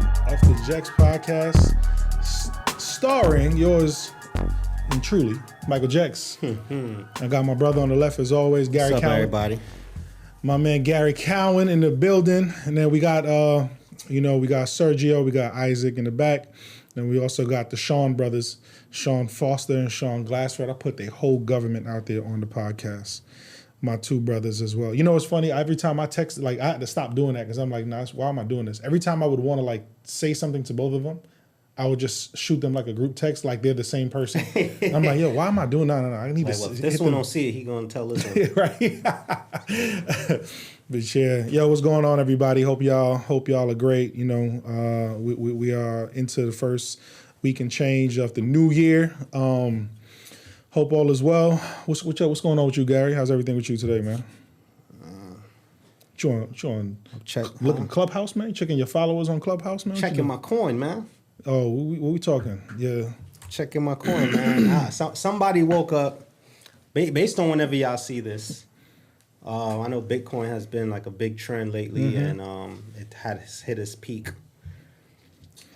of the Jex Podcast, starring yours and truly, Michael Jex. I got my brother on the left as always, Gary What's up, Cowan. everybody? My man Gary Cowan in the building, and then we got we got Sergio, we got Isaac in the back, and we also got the Sean brothers, Sean Foster and Sean Glassford. I put the whole government out there on the podcast. My two brothers as well. You know, it's funny. Every time I text, like, I had to stop doing that because I'm like, nah, why am I doing this? Every time I would want to like say something to both of them, I would just shoot them like a group text, like they're the same person. I'm like, yo, why am I doing that? No, I need Like, to. well, if this one don't see it, he gonna tell this one. Right. But yeah, yo, what's going on, everybody? Hope y'all are great. You know, we are into the first week and change of the new year. Hope all is well. What's going on with you, Gary? How's everything with you today, man? You on looking Clubhouse, man? Checking your followers on Clubhouse, man? Checking my coin, man. Oh, what we talking? Yeah. Checking my coin, man. Somebody woke up, based on whenever y'all see this. I know Bitcoin has been like a big trend lately, and it had hit its peak.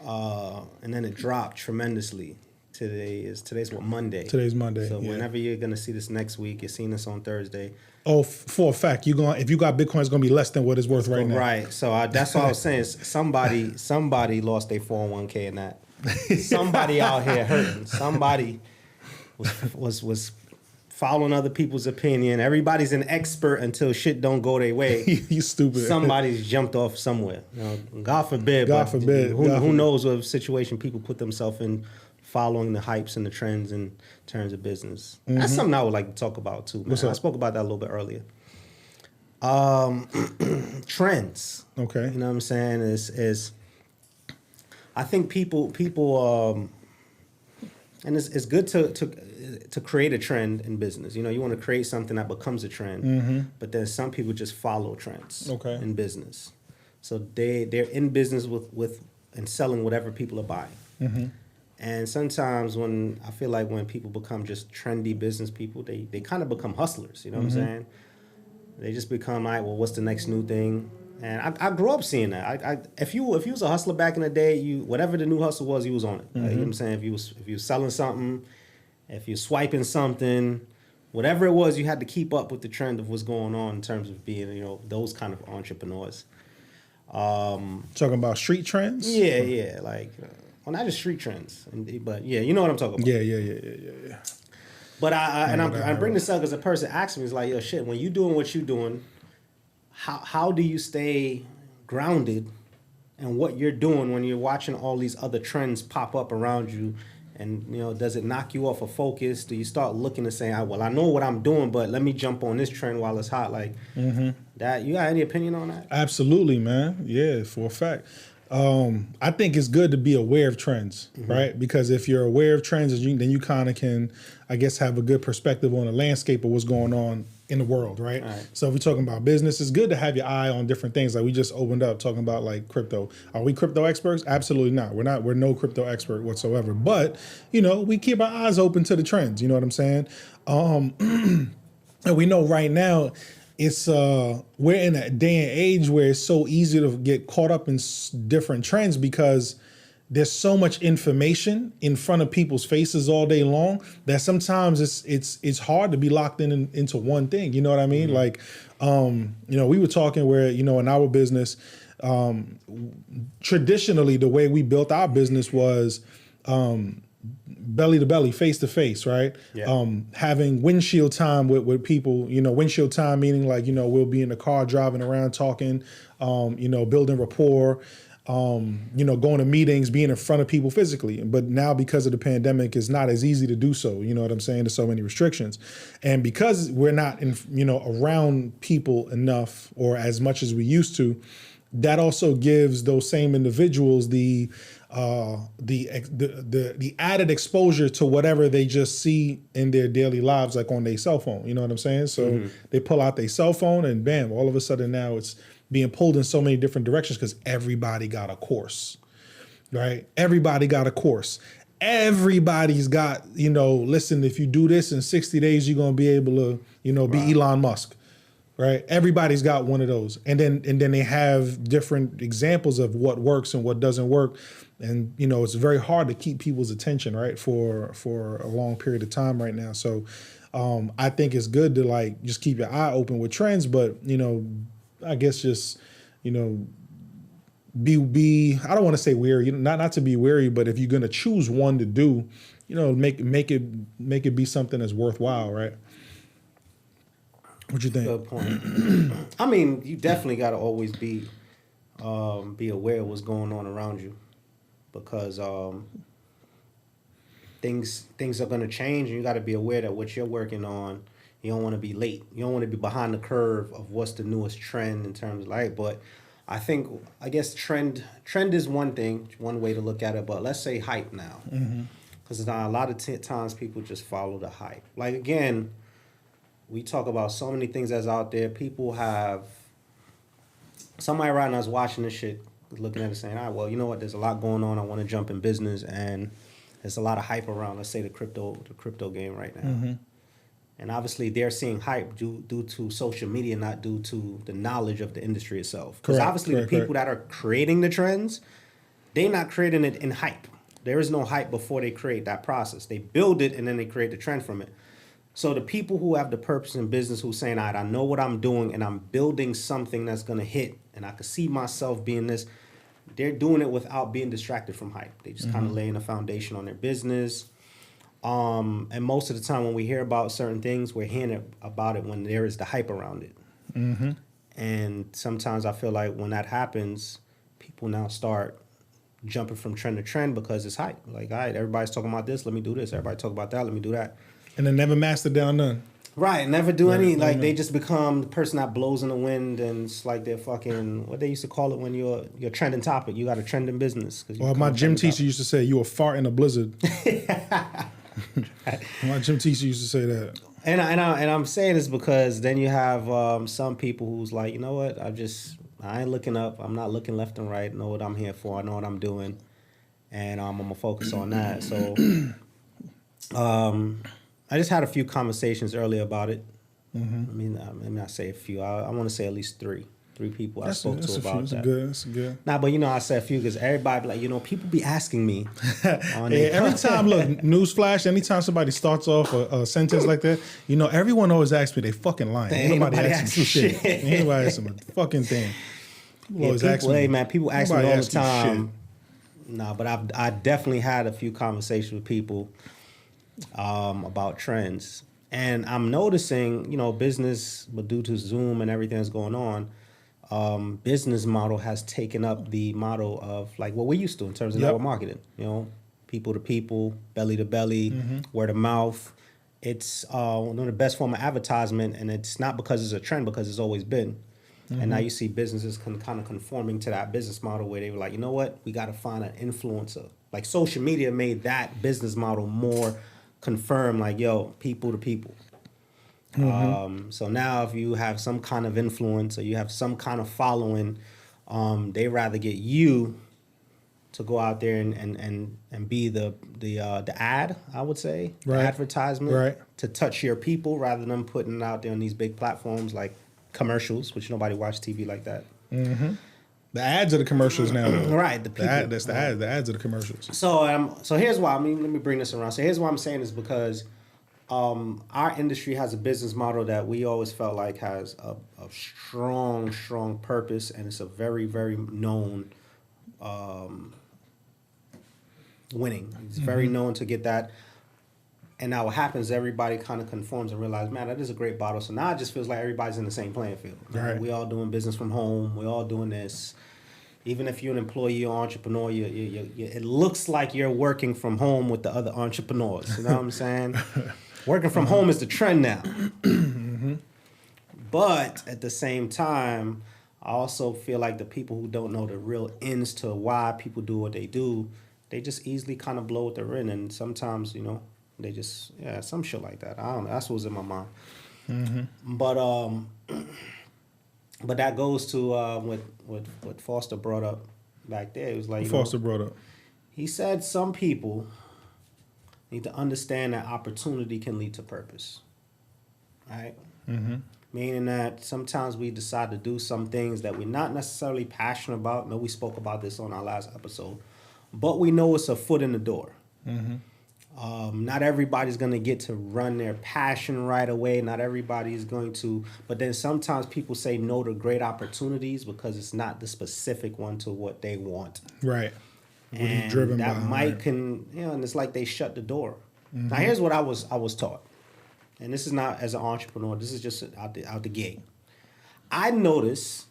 And then it dropped tremendously. Today's what, Monday? Today's Monday. So whenever you're gonna see this next week, you're seeing this on Thursday. Oh, for a fact, if you got Bitcoin, it's gonna be less than what it's worth right now. Right. So that's all I was saying. Somebody lost their 401k in that. Somebody out here hurting. Somebody was following other people's opinion. Everybody's an expert until shit don't go their way. You stupid. Somebody's jumped off somewhere. You know, God forbid. God forbid. Who knows what situation people put themselves in, following the hypes and the trends in terms of business. That's something I would like to talk about too, man. I spoke about that a little bit earlier. Trends. Okay. You know what I'm saying? Is I think people and it's good to create a trend in business. You know, you want to create something that becomes a trend, but then some people just follow trends in business. So they're in business with and selling whatever people are buying. And sometimes when people become just trendy business people, they kind of become hustlers, you know what I'm saying? They just become, all right, well, what's the next new thing? And I grew up seeing that. If you was a hustler back in the day, whatever the new hustle was, you was on it. You know what I'm saying? If you was selling something, if you're swiping something, whatever it was, you had to keep up with the trend of what's going on in terms of being, you know, those kind of entrepreneurs. Talking about street trends? Yeah, like... Well, not just street trends, but yeah, you know what I'm talking about. Yeah. But I bring this up because a person asked me, is like, yo, shit, when you doing what you doing, how do you stay grounded in what you're doing when you're watching all these other trends pop up around you? And, you know, does it knock you off of focus? Do you start looking and saying, well, I know what I'm doing, but let me jump on this trend while it's hot? Like that. You got any opinion on that? Absolutely, man. Yeah, for a fact. I think it's good to be aware of trends, right? Because if you're aware of trends, then you kind of can, I guess, have a good perspective on the landscape of what's going on in the world, right? So if we're talking about business, it's good to have your eye on different things. Like we just opened up talking about like crypto. Are we crypto experts? Absolutely not. We're no crypto expert whatsoever. But, you know, we keep our eyes open to the trends. You know what I'm saying? And we know right now, it's we're in a day and age where it's so easy to get caught up in different trends because there's so much information in front of people's faces all day long that sometimes it's hard to be locked into one thing. You know what I mean? Like, you know, we were talking where, you know, in our business, traditionally the way we built our business was belly to belly, face to face, right? Yeah. Having windshield time with people, you know, windshield time meaning like, you know, we'll be in the car driving around talking, you know, building rapport, you know, going to meetings, being in front of people physically. But now because of the pandemic, it's not as easy to do so. You know what I'm saying? There's so many restrictions. And because we're not, you know, around people enough or as much as we used to, that also gives those same individuals the added exposure to whatever they just see in their daily lives, like on their cell phone. You know what I'm saying? So they pull out their cell phone and bam, all of a sudden now it's being pulled in so many different directions because everybody got a course, right? Everybody got a course. Everybody's got, you know, listen, if you do this in 60 days, you're going to be able to, you know, be Elon Musk. right? Everybody's got one of those. And then they have different examples of what works and what doesn't work. And, you know, it's very hard to keep people's attention, right, for a long period of time right now. So I think it's good to like just keep your eye open with trends, but, you know, I guess just, you know, be I don't want to say weary, you know, not to be weary, but if you're going to choose one to do, you know, make it be something that's worthwhile, right? What you think? Good point. I mean, you definitely got to always be aware of what's going on around you, because things are going to change, and you got to be aware that what you're working on, you don't want to be late. You don't want to be behind the curve of what's the newest trend in terms of like. But I guess trend is one thing, one way to look at it. But let's say hype now, because a lot of times people just follow the hype. Like again, we talk about so many things that's out there. People have somebody right now is watching this shit, looking at it saying, all right, well, you know what? There's a lot going on. I want to jump in business, and there's a lot of hype around, let's say the crypto game right now. And obviously they're seeing hype due to social media, not due to the knowledge of the industry itself. Because obviously the people that are creating the trends, they're not creating it in hype. There is no hype before they create that process. They build it and then they create the trend from it. So the people who have the purpose in business, who's saying, all right, I know what I'm doing and I'm building something that's going to hit and I can see myself being this, they're doing it without being distracted from hype. They just kind of laying a foundation on their business. And most of the time when we hear about certain things, we're hearing about it when there is the hype around it. And sometimes I feel like when that happens, people now start jumping from trend to trend because it's hype. Like, all right, everybody's talking about this, let me do this. Everybody talk about that, let me do that. And then never master down none. Right, never do any, like they just become the person that blows in the wind, and it's like they're fucking, what they used to call it when you're trending topic. You got a trending business. Well, my gym teacher used to say, you a fart in a blizzard. My gym teacher used to say that. And I'm saying this because then you have some people who's like, you know what, I ain't looking up, I'm not looking left and right, I know what I'm here for, I know what I'm doing, and I'm gonna focus on that. So I just had a few conversations earlier about it. I mean, let me not say a few. I want to say at least three people I spoke to about that. That's good. Nah, but you know, I said a few because everybody be like, you know, people be asking me. Every time, look, newsflash, anytime somebody starts off a sentence like that, you know, everyone always asks me, they fucking lying. Ain't nobody asking shit. Ain't nobody asking a fucking thing. People always ask me. Hey, man, people ask me all the time. Nah, but I definitely had a few conversations with people about trends. And I'm noticing, you know, business, but due to Zoom and everything that's going on, business model has taken up the model of like what we used to in terms of network marketing. You know, people to people, belly to belly, word of mouth. It's one of the best form of advertisement, and it's not because it's a trend, because it's always been. And now you see businesses kind of conforming to that business model where they were like, you know what, we got to find an influencer. Like social media made that business model more confirmed, like, yo, people to people. So now if you have some kind of influence or you have some kind of following, they rather get you to go out there and be the ad, I would say, the advertisement to touch your people, rather than putting it out there on these big platforms like commercials, which nobody watch TV like that. The ads are the commercials now. Right, the people. That's the ads. The ads are the commercials. So here's why. I mean, let me bring this around. So here's why I'm saying is because our industry has a business model that we always felt like has a strong purpose, and it's a very, very known winning. It's very known to get that. And now what happens, everybody kind of conforms and realizes, man, that is a great bottle. So now it just feels like everybody's in the same playing field. Right? We all doing business from home. We all doing this. Even if you're an employee or entrepreneur, it looks like you're working from home with the other entrepreneurs. You know what I'm saying? Working from home is the trend now. But at the same time, I also feel like the people who don't know the real ends to why people do what they do, they just easily kind of blow what they're in. And sometimes, you know, they just, some shit like that. I don't know. That's what's in my mind. But that goes to what Foster brought up back there. It was like, Foster brought up. He said some people need to understand that opportunity can lead to purpose. Right? meaning that sometimes we decide to do some things that we're not necessarily passionate about. I know we spoke about this on our last episode, but we know it's a foot in the door. Not everybody's going to get to run their passion right away. Not everybody is going to, but then sometimes people say no to great opportunities because it's not the specific one to what they want. Right. What and driven that by, might right. And it's like they shut the door. Now here's what I was taught. And this is not as an entrepreneur, this is just out the gate. I noticed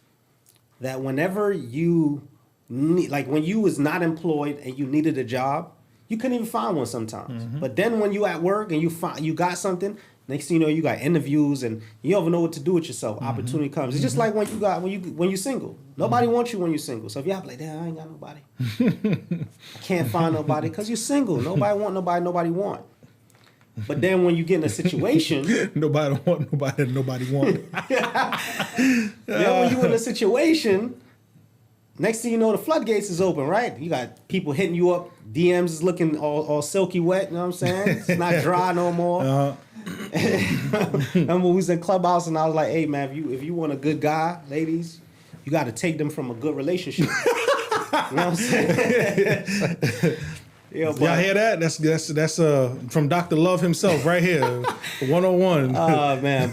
that whenever you need, like when you was not employed and you needed a job, you couldn't even find one sometimes. But then when you at work and you got something, next thing you know, you got interviews and you don't even know what to do with yourself. Opportunity comes. It's just like when you single. Nobody wants you when you're single. So if you have like, damn, I ain't got nobody. I can't find nobody because you're single. Nobody want nobody. Nobody want. But then when you get in a situation, nobody want nobody. Nobody want. Then when you in a situation. Next thing you know, the floodgates is open, right? You got people hitting you up. DMs is looking all silky wet. You know what I'm saying? It's not dry no more. And when we was in Clubhouse, and I was like, "Hey, man, if you want a good guy, ladies, you got to take them from a good relationship." You know what I'm saying? Y'all hear that? That's from Dr. Love himself, right here, 101. Oh man,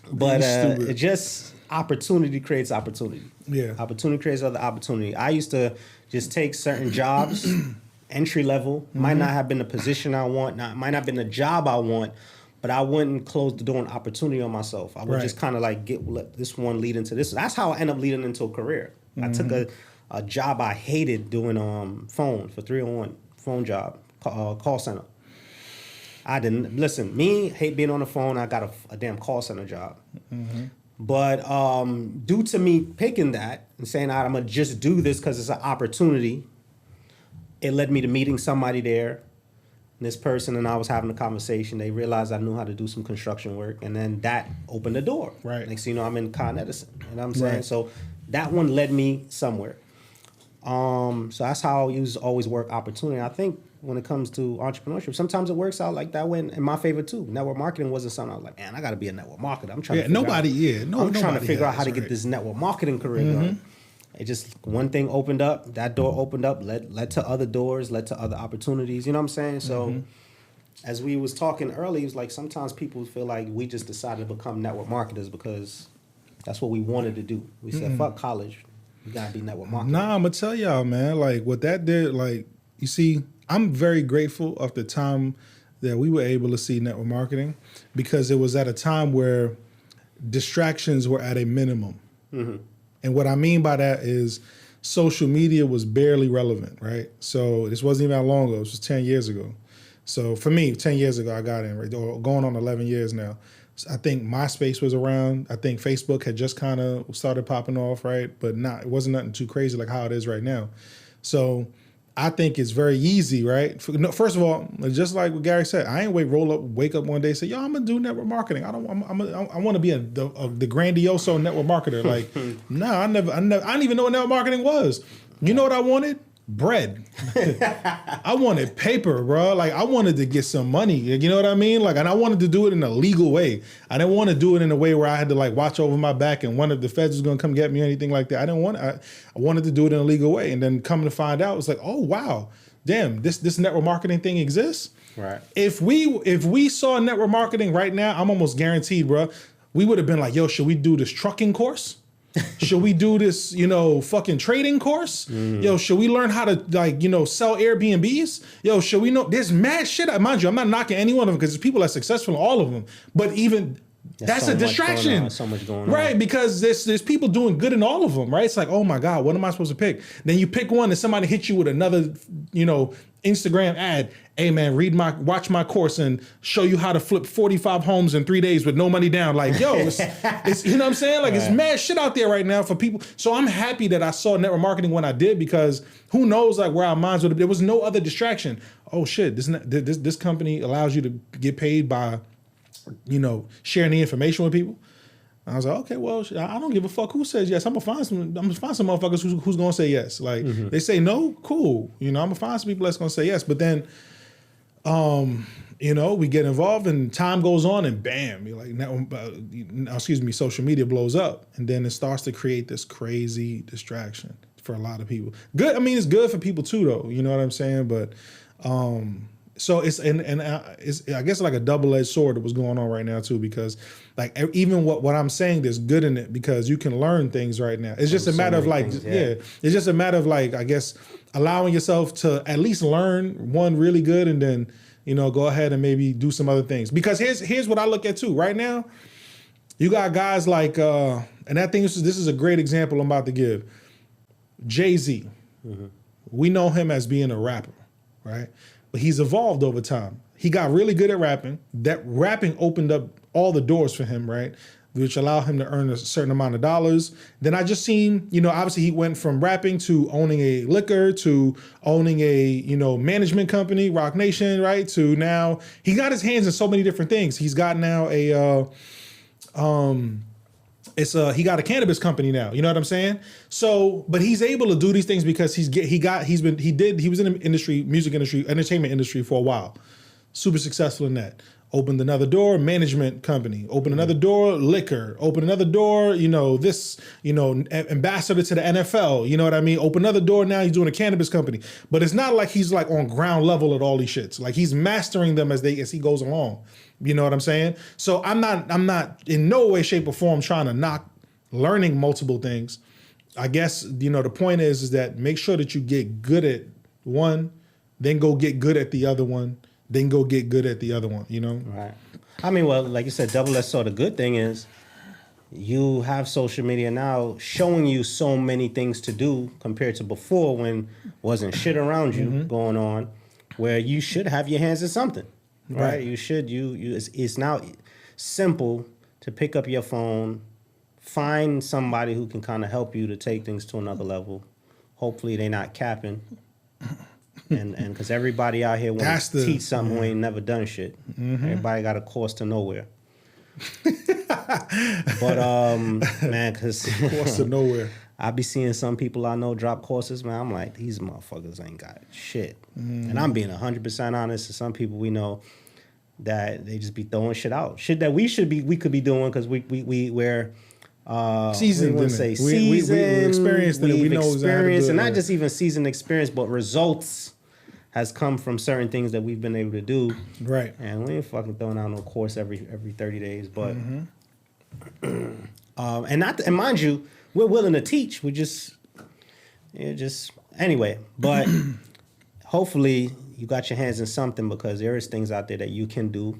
but it just. Opportunity creates opportunity. Yeah. Opportunity creates other opportunity. I used to just take certain jobs, entry level, might not have been the position I want, might not have been the job I want, but I wouldn't close the door on opportunity on myself. I would just kind of like let this one lead into this. That's how I end up leading into a career. I took a job I hated doing phone for 301 phone job, call center. I didn't listen. Me hate being on the phone. I got a damn call center job. But due to me picking that and saying, I'm going to just do this because it's an opportunity, it led me to meeting somebody there. And this person and I was having a conversation. They realized I knew how to do some construction work. And then that opened the door. Right. Next thing you know, I'm in Con Edison. You know what I'm saying? Right. So that one led me somewhere. So that's how I always work opportunity. I think when it comes to entrepreneurship, sometimes it works out like that way in my favor too. Network marketing wasn't something I was like, man, I got to be a network marketer. I'm trying to figure out how to get this network marketing career going. It just, one thing opened up, that door opened up, led to other doors, led to other opportunities. You know what I'm saying? So as we was talking earlier, it was like sometimes people feel like we just decided to become network marketers because that's what we wanted to do. We said, fuck college. You got to be network marketing. Nah, I'm going to tell y'all, man, like what that did, like, you see, I'm very grateful of the time that we were able to see network marketing because it was at a time where distractions were at a minimum. And what I mean by that is social media was barely relevant, right? So this wasn't even that long ago. It was just 10 years ago. So for me, 10 years ago, I got in, right? Or going on 11 years now. So I think MySpace was around. I think Facebook had just kind of started popping off, right? But it wasn't nothing too crazy like how it is right now. So I think it's very easy, right? First of all, just like what Gary said, I ain't wake up one day and say, yo, I'm gonna do network marketing. I want to be the grandioso network marketer. Like, I didn't even know what network marketing was. You know what I wanted? Bread. I wanted paper, bro. Like, I wanted to get some money. You know what I mean? Like, and I wanted to do it in a legal way. I didn't want to do it in a way where I had to like watch over my back and one of the feds was going to come get me or anything like that. I wanted to do it in a legal way. And then coming to find out, it's like, oh wow, damn, this network marketing thing exists. Right. If we saw network marketing right now, I'm almost guaranteed, bro, we would have been like, yo, should we do this trucking course? Should we do this, fucking trading course? Yo, should we learn how to sell Airbnbs? Yo, should we know? There's mad shit. Mind you, I'm not knocking any one of them because there's people that are successful in all of them. But even that's a distraction. So much going on. Right, because there's people doing good in all of them, right? It's like, oh my God, what am I supposed to pick? Then you pick one and somebody hits you with another, Instagram ad. Hey man, watch my course and show you how to flip 45 homes in 3 days with no money down. Like, yo, it's you know what I'm saying? Like, It's mad shit out there right now for people. So I'm happy that I saw network marketing when I did because who knows like where our minds would have been. There was no other distraction. Oh shit, this company allows you to get paid by, sharing the information with people. I was like, okay, well, I don't give a fuck who says yes. I'm gonna find some motherfuckers who's gonna say yes. Like they say no, cool. I'm gonna find some people that's gonna say yes. But then You know, we get involved and time goes on and bam, you're like, social media blows up. And then it starts to create this crazy distraction for a lot of people. Good. I mean, it's good for people too, though. You know what I'm saying? But so it's it's I guess like a double-edged sword that was going on right now too, because like even what I'm saying, there's good in it because you can learn things right now. It's just a matter of like, it's just a matter of like, I guess, allowing yourself to at least learn one really good and then, you know, go ahead and maybe do some other things. Because here's what I look at too. Right now, you got guys like, and I think this is a great example I'm about to give. Jay-Z. Mm-hmm. We know him as being a rapper, right? But he's evolved over time. He got really good at rapping. That rapping opened up all the doors for him, right? Which allowed him to earn a certain amount of dollars. Then I just seen, you know, obviously he went from rapping to owning a liquor to owning a, you know, management company, Rock Nation, right? To now he got his hands in so many different things. He's got now he got a cannabis company now. You know what I'm saying? So, but he's able to do these things because he was in the music industry, entertainment industry for a while. Super successful in that. Opened another door, management company. Opened another door, liquor. Opened another door, you know, ambassador to the NFL. You know what I mean? Opened another door, now he's doing a cannabis company. But it's not like he's like on ground level at all these shits. Like he's mastering them as he goes along. You know what I'm saying? So I'm not in no way, shape, or form trying to knock learning multiple things. I guess, you know, the point is that make sure that you get good at one, then go get good at the other one, then go get good at the other one, you know? Right. I mean, well, like you said, double-edged sword. The good thing is you have social media now showing you so many things to do compared to before when wasn't shit around you going on, where you should have your hands in something, right? You should, it's now simple to pick up your phone, find somebody who can kind of help you to take things to another level. Hopefully they're not capping. And because everybody out here wants to teach something who ain't never done shit. Mm-hmm. Everybody got a course to nowhere. But man, because course to nowhere. I be seeing some people I know drop courses, man. I'm like, these motherfuckers ain't got shit. And I'm being 100% honest. To some people we know that they just be throwing shit out, shit that we could be doing because we're seasoned. We experienced in it. We know experience, and not just even seasoned experience, but results has come from certain things that we've been able to do. Right. And we ain't fucking throwing out no course every 30 days, but and mind you, we're willing to teach. We just anyway. But hopefully you got your hands in something because there is things out there that you can do.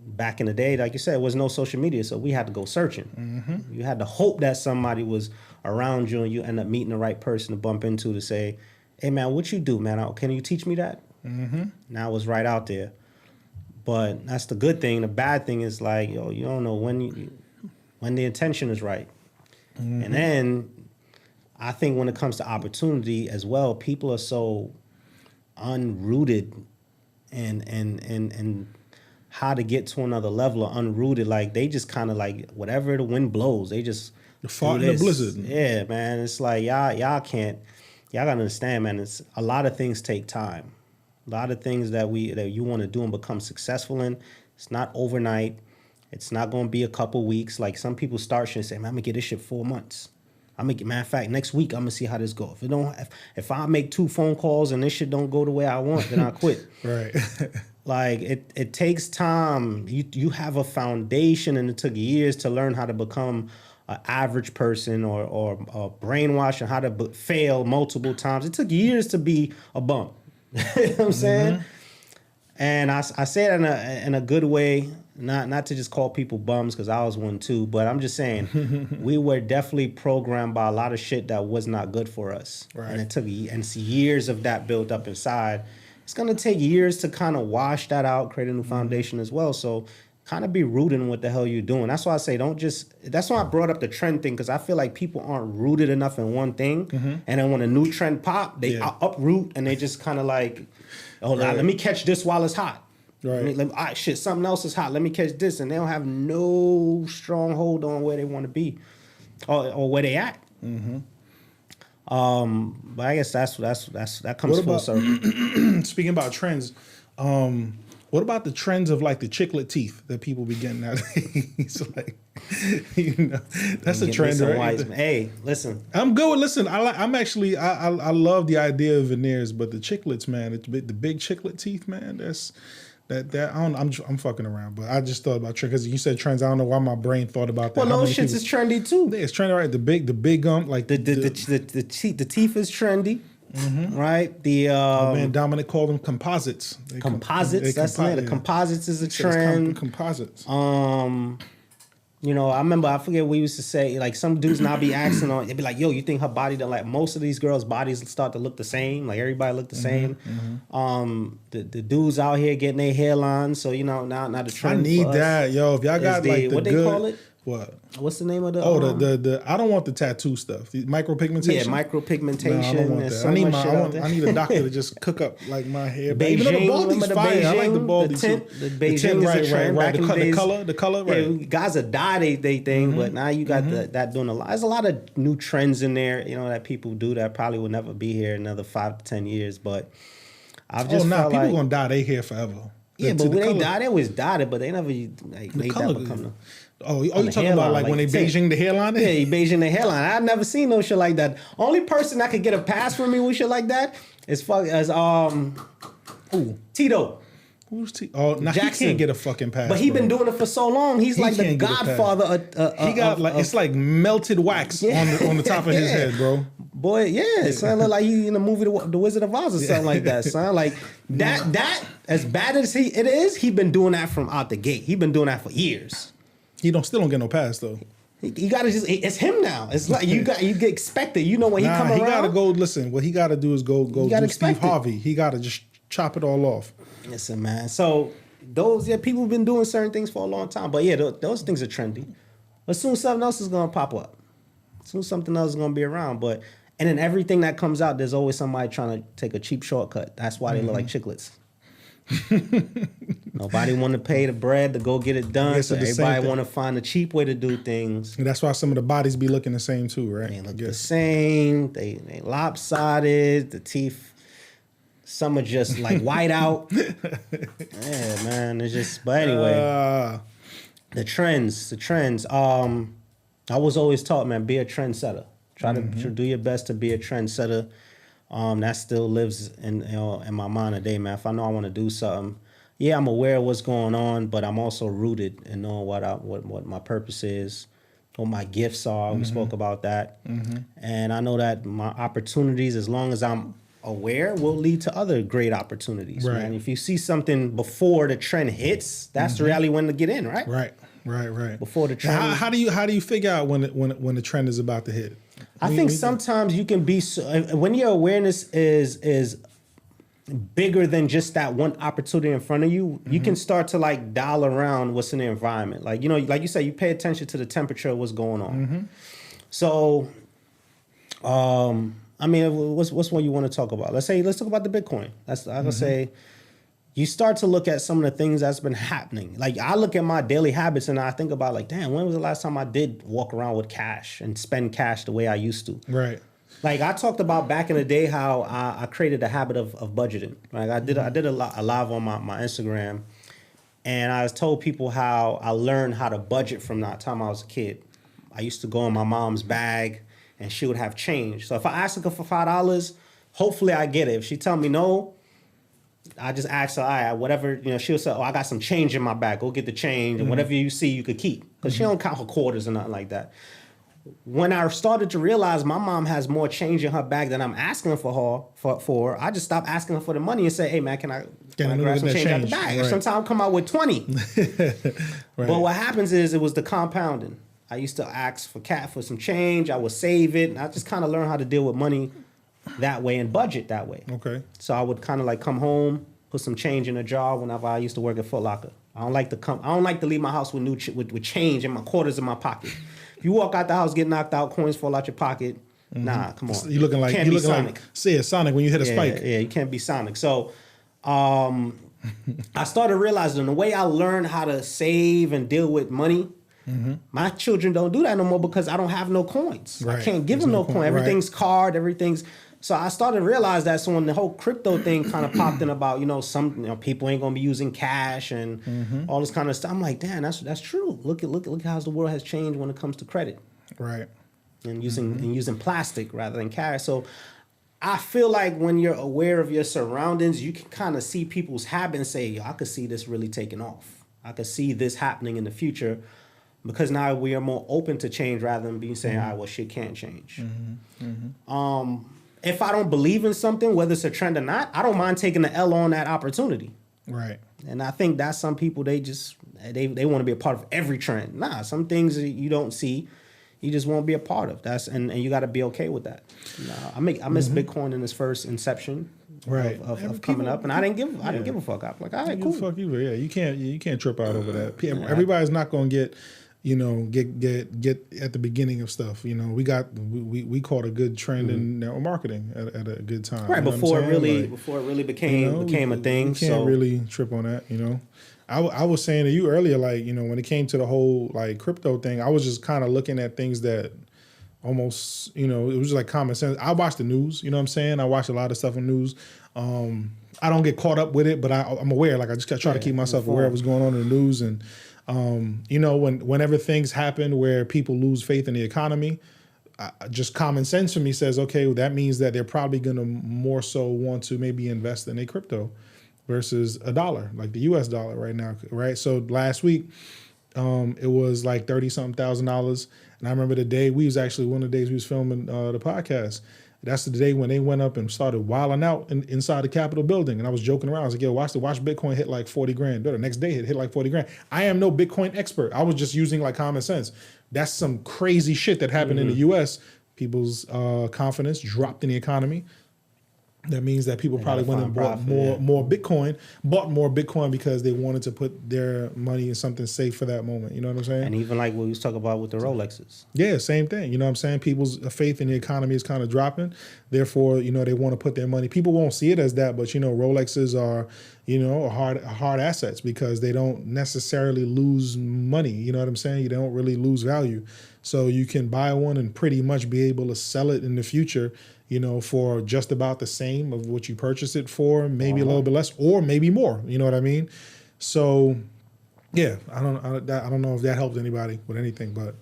Back in the day, like you said, there was no social media, so we had to go searching. You had to hope that somebody was around you and you end up meeting the right person to bump into to say, hey, man, what you do, man? Can you teach me that? Now it's right out there. But that's the good thing. The bad thing is like, yo, you don't know when the intention is right. And then I think when it comes to opportunity as well, people are so unrooted and how to get to another level or unrooted. Like they just kind of like whatever the wind blows, they just fought in the blizzard. Yeah, man. It's like y'all gotta understand, man. It's a lot of things take time. A lot of things that you want to do and become successful in. It's not overnight. It's not gonna be a couple weeks. Like some people start shit and say, man, I'm gonna get this shit 4 months. Matter of fact, next week I'm gonna see how this goes. If I make 2 phone calls and this shit don't go the way I want, then I quit. Right. Like it takes time. You have a foundation, and it took years to learn how to become an average person or brainwash and how to fail multiple times. It took years to be a bum. You know what I'm saying? And I say it in a good way, not to just call people bums because I was one too, but I'm just saying we were definitely programmed by a lot of shit that was not good for us. Right. And it took years of that built up inside. It's going to take years to kind of wash that out, create a new foundation as well. So kind of be rooted in what the hell you're doing. That's why I say that's why I brought up the trend thing, because I feel like people aren't rooted enough in one thing. And then when a new trend pop, they uproot and they just kind of like, let me catch this while it's hot. Right. Shit, something else is hot. Let me catch this. And they don't have no strong hold on where they want to be or where they at. But I guess that comes full circle. Speaking about trends, What about the trends of like the chiclet teeth that people be getting nowadays? Like, you know, that's a trend, right? Hey, listen. I'm good. Listen, I'm actually I love the idea of veneers, but the chiclets, man, the big chiclet teeth, man, that's that I don't. I'm fucking around, but I just thought about trends because you said trends. I don't know why my brain thought about that. Well, those shits is trendy too. Yeah, it's trendy, right? The big gum, like the teeth is trendy. Mm-hmm. Right, man Dominic called them composites. Composites. That's the composites is a trend. Composites. You know, I remember I forget we used to say like some dudes now be asking on. It'd be like, yo, you think her body? Like most of these girls' bodies start to look the same. Like everybody look the same. Mm-hmm. The dudes out here getting their hairlines. So you know now the trend. I need that, yo. If y'all got like what they call it. What? What's the name of the? The I don't want the tattoo stuff. The micropigmentation. Yeah, micropigmentation. No, I don't want that. I need a doctor to just cook up like my hair. Beijing, even though the baldy's fire. I like the baldy too. The Beijing is a trend. Right. The color. Right. Yeah, guys are dye they thing, but now you got that doing a lot. There's a lot of new trends in there, you know, that people do that probably will never be here in another 5 to 10 years. But I've just felt people like, gonna dye their hair forever. Yeah, but when they dye, they always dyed it, but they never like made that become the. Oh, you talking about like when they Beijing the hairline? Yeah, Beijing the hairline. I've never seen no shit like that. Only person that could get a pass from me with shit like that is Tito. Who's Tito? Oh, now Jackson. He can't get a fucking pass. But he been doing it for so long. He's like the godfather. He got like it's like melted wax on the top of his head, bro. Boy, yeah, son, look like he in the movie The Wizard of Oz or something like that, son. Like that as bad as it is, he been doing that from out the gate. He been doing that for years. He still don't get no pass though. You gotta it's him now. It's like you get expected. You know when he come around. He gotta go. Listen, what he gotta do is go do Steve Harvey. He gotta just chop it all off. Listen, man. So people have been doing certain things for a long time. But yeah, those things are trendy. But soon something else is gonna pop up. Soon something else is gonna be around. And then everything that comes out, there's always somebody trying to take a cheap shortcut. That's why they look like chiclets. Nobody want to pay the bread to go get it done, so everybody want to find a cheap way to do things. And that's why some of the bodies be looking the same too, right? They look the same. They lopsided. The teeth, some are just like white out. Yeah, man. It's just. But anyway, the trends. I was always taught, man, be a trendsetter. Try to do your best to be a trendsetter. That still lives in my mind today, man. If I know I want to do something, yeah, I'm aware of what's going on, but I'm also rooted in knowing what my purpose is, what my gifts are. We spoke about that, and I know that my opportunities, as long as I'm aware, will lead to other great opportunities. Right. Man. If you see something before the trend hits, that's really when to get in, right? Right. Before the trend. Now, how do you figure out when the trend is about to hit? I think sometimes you can be when your awareness is bigger than just that one opportunity in front of you. You can start to like dial around what's in the environment. Like like you said, you pay attention to the temperature of what's going on. So, I mean, what's one you want to talk about? Let's talk about the Bitcoin. That's I would say. You start to look at some of the things that's been happening. Like I look at my daily habits and I think about like, damn, when was the last time I did walk around with cash and spend cash the way I used to? Right. Like I talked about back in the day how I created a habit of budgeting. Like I did a live on my Instagram, and I told people how I learned how to budget from that time I was a kid. I used to go in my mom's bag and she would have change. So if I ask her for $5, hopefully I get it. If she tell me no, I just ask her, all right, whatever, she'll say, oh, I got some change in my bag. Go get the change. And whatever you see, you could keep. Because she don't count her quarters or nothing like that. When I started to realize my mom has more change in her bag than I'm asking for her, I just stopped asking her for the money and say, hey, man, can I grab some change out the bag? Right. Or sometimes I'll come out with 20. Right. But what happens is it was the compounding. I used to ask for some change. I would save it. And I just kind of learned how to deal with money that way and budget that way. Okay. So I would kind of like come home, put some change in a jar whenever I used to work at Foot Locker. I don't like to leave my house with with change in my quarters in my pocket. If you walk out the house, get knocked out, coins fall out your pocket. Nah, come on. You looking like Sonic when you hit a spike. Yeah, you can't be Sonic. So I started realizing the way I learned how to save and deal with money. My children don't do that no more because I don't have no coins. Right. I can't give them no coin. Everything's card. Everything's So I started to realize that. So when the whole crypto thing kind of popped in about, people ain't gonna be using cash and all this kind of stuff. I'm like, damn, that's true. Look at how the world has changed when it comes to credit. Right. And using plastic rather than cash. So I feel like when you're aware of your surroundings, you can kind of see people's habits and say, yo, I could see this really taking off. I could see this happening in the future, because now we are more open to change rather than being saying, all right, well, shit can't change. If I don't believe in something, whether it's a trend or not, I don't mind taking the L on that opportunity. Right. And I think that's some people, they want to be a part of every trend. Nah, some things you don't see, you just won't be a part of. And you got to be okay with that. I miss Bitcoin in its first inception, right, of coming up, and I didn't give a fuck. I'm like, all right, cool. Fuck you, yeah. You can't trip out over that. Everybody's not gonna get at the beginning of stuff. We caught a good trend in network marketing at a good time. Right, before it really became a thing. You can't really trip on that. I was saying to you earlier, like, when it came to the whole like crypto thing, I was just kind of looking at things that almost, it was just like common sense. I watch the news, you know what I'm saying? I watch a lot of stuff on news. I don't get caught up with it, but I'm aware. Like, I just try to keep myself aware of what's going on in the news. And, whenever things happen where people lose faith in the economy, just common sense for me says, okay, well, that means that they're probably going to more so want to maybe invest in a crypto versus a dollar, like the US dollar right now, right? So last week, it was like $30,000. And I remember the day one of the days we was filming the podcast. That's the day when they went up and started wilding out inside the Capitol building. And I was joking around. I was like, yo, watch Bitcoin hit like 40 grand. The next day it hit like 40 grand. I am no Bitcoin expert. I was just using like common sense. That's some crazy shit that happened in the US. People's confidence dropped in the economy. That means that people probably went and bought more Bitcoin because they wanted to put their money in something safe for that moment. You know what I'm saying? And even like what we was talking about with the Rolexes. Yeah, same thing. You know what I'm saying? People's faith in the economy is kind of dropping. Therefore, they want to put their money. People won't see it as that, but Rolexes are, hard assets because they don't necessarily lose money. You know what I'm saying? You don't really lose value. So you can buy one and pretty much be able to sell it in the future, for just about the same of what you purchased it for, maybe a little bit less or maybe more. You know what I mean? So, yeah, I don't know if that helped anybody with anything, but